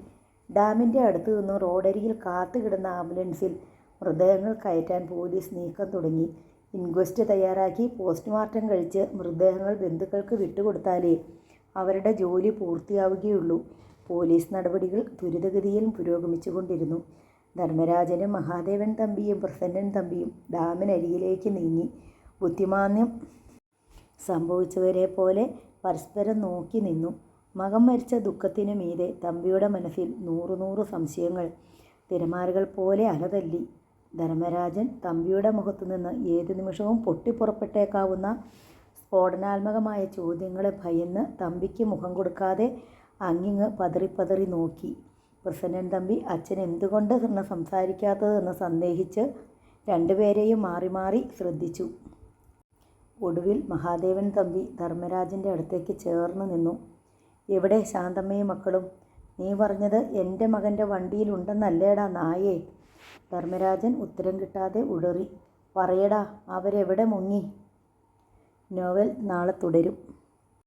ഡാമിൻ്റെ അടുത്ത് നിന്നും റോഡരികിൽ കാത്തുകിടന്ന ആംബുലൻസിൽ മൃതദേഹങ്ങൾ കയറ്റാൻ പോലീസ് നീക്കം തുടങ്ങി. ഇൻക്വസ്റ്റ് തയ്യാറാക്കി പോസ്റ്റ്മോർട്ടം കഴിച്ച് മൃതദേഹങ്ങൾ ബന്ധുക്കൾക്ക് വിട്ടുകൊടുത്താലേ അവരുടെ ജോലി പൂർത്തിയാവുകയുള്ളൂ. പോലീസ് നടപടികൾ ത്വരിതഗതിയിൽ പുരോഗമിച്ചുകൊണ്ടിരുന്നു. ധർമ്മരാജനും മഹാദേവൻ തമ്പിയും പ്രസന്നൻ തമ്പിയും ഡാമിനരികിലേക്ക് നീങ്ങി. ബുദ്ധിമാന്യം സംഭവിച്ചവരെ പോലെ പരസ്പരം നോക്കി നിന്നു. മകൻ മരിച്ച ദുഃഖത്തിനു മീതെ തമ്പിയുടെ മനസ്സിൽ നൂറ് സംശയങ്ങൾ തിരമാലകൾ പോലെ അലതല്ലി. ധർമ്മരാജൻ തമ്പിയുടെ മുഖത്തുനിന്ന് ഏതു നിമിഷവും പൊട്ടിപ്പുറപ്പെട്ടേക്കാവുന്ന സ്ഫോടനാത്മകമായ ചോദ്യങ്ങളെ ഭയന്ന് തമ്പിക്ക് മുഖം കൊടുക്കാതെ അങ്ങിങ്ങ് പതറി നോക്കി. പ്രസന്നൻ തമ്പി അച്ഛൻ എന്തുകൊണ്ട് സംസാരിക്കാത്തതെന്ന് സന്ദേഹിച്ച് രണ്ടുപേരെയും മാറി ശ്രദ്ധിച്ചു. ഒടുവിൽ മഹാദേവൻ തമ്പി ധർമ്മരാജൻ്റെ അടുത്തേക്ക് ചേർന്ന് നിന്നു. എവിടെ ശാന്തമ്മയും മക്കളും? നീ പറഞ്ഞത് എൻ്റെ മകൻ്റെ വണ്ടിയിലുണ്ടെന്നല്ലേടാ നായേ? ധർമ്മരാജൻ ഉത്തരം കിട്ടാതെ ഉഴറി. പറയടാ, അവരെവിടെ മുങ്ങി? നോവൽ നാളെ തുടരും.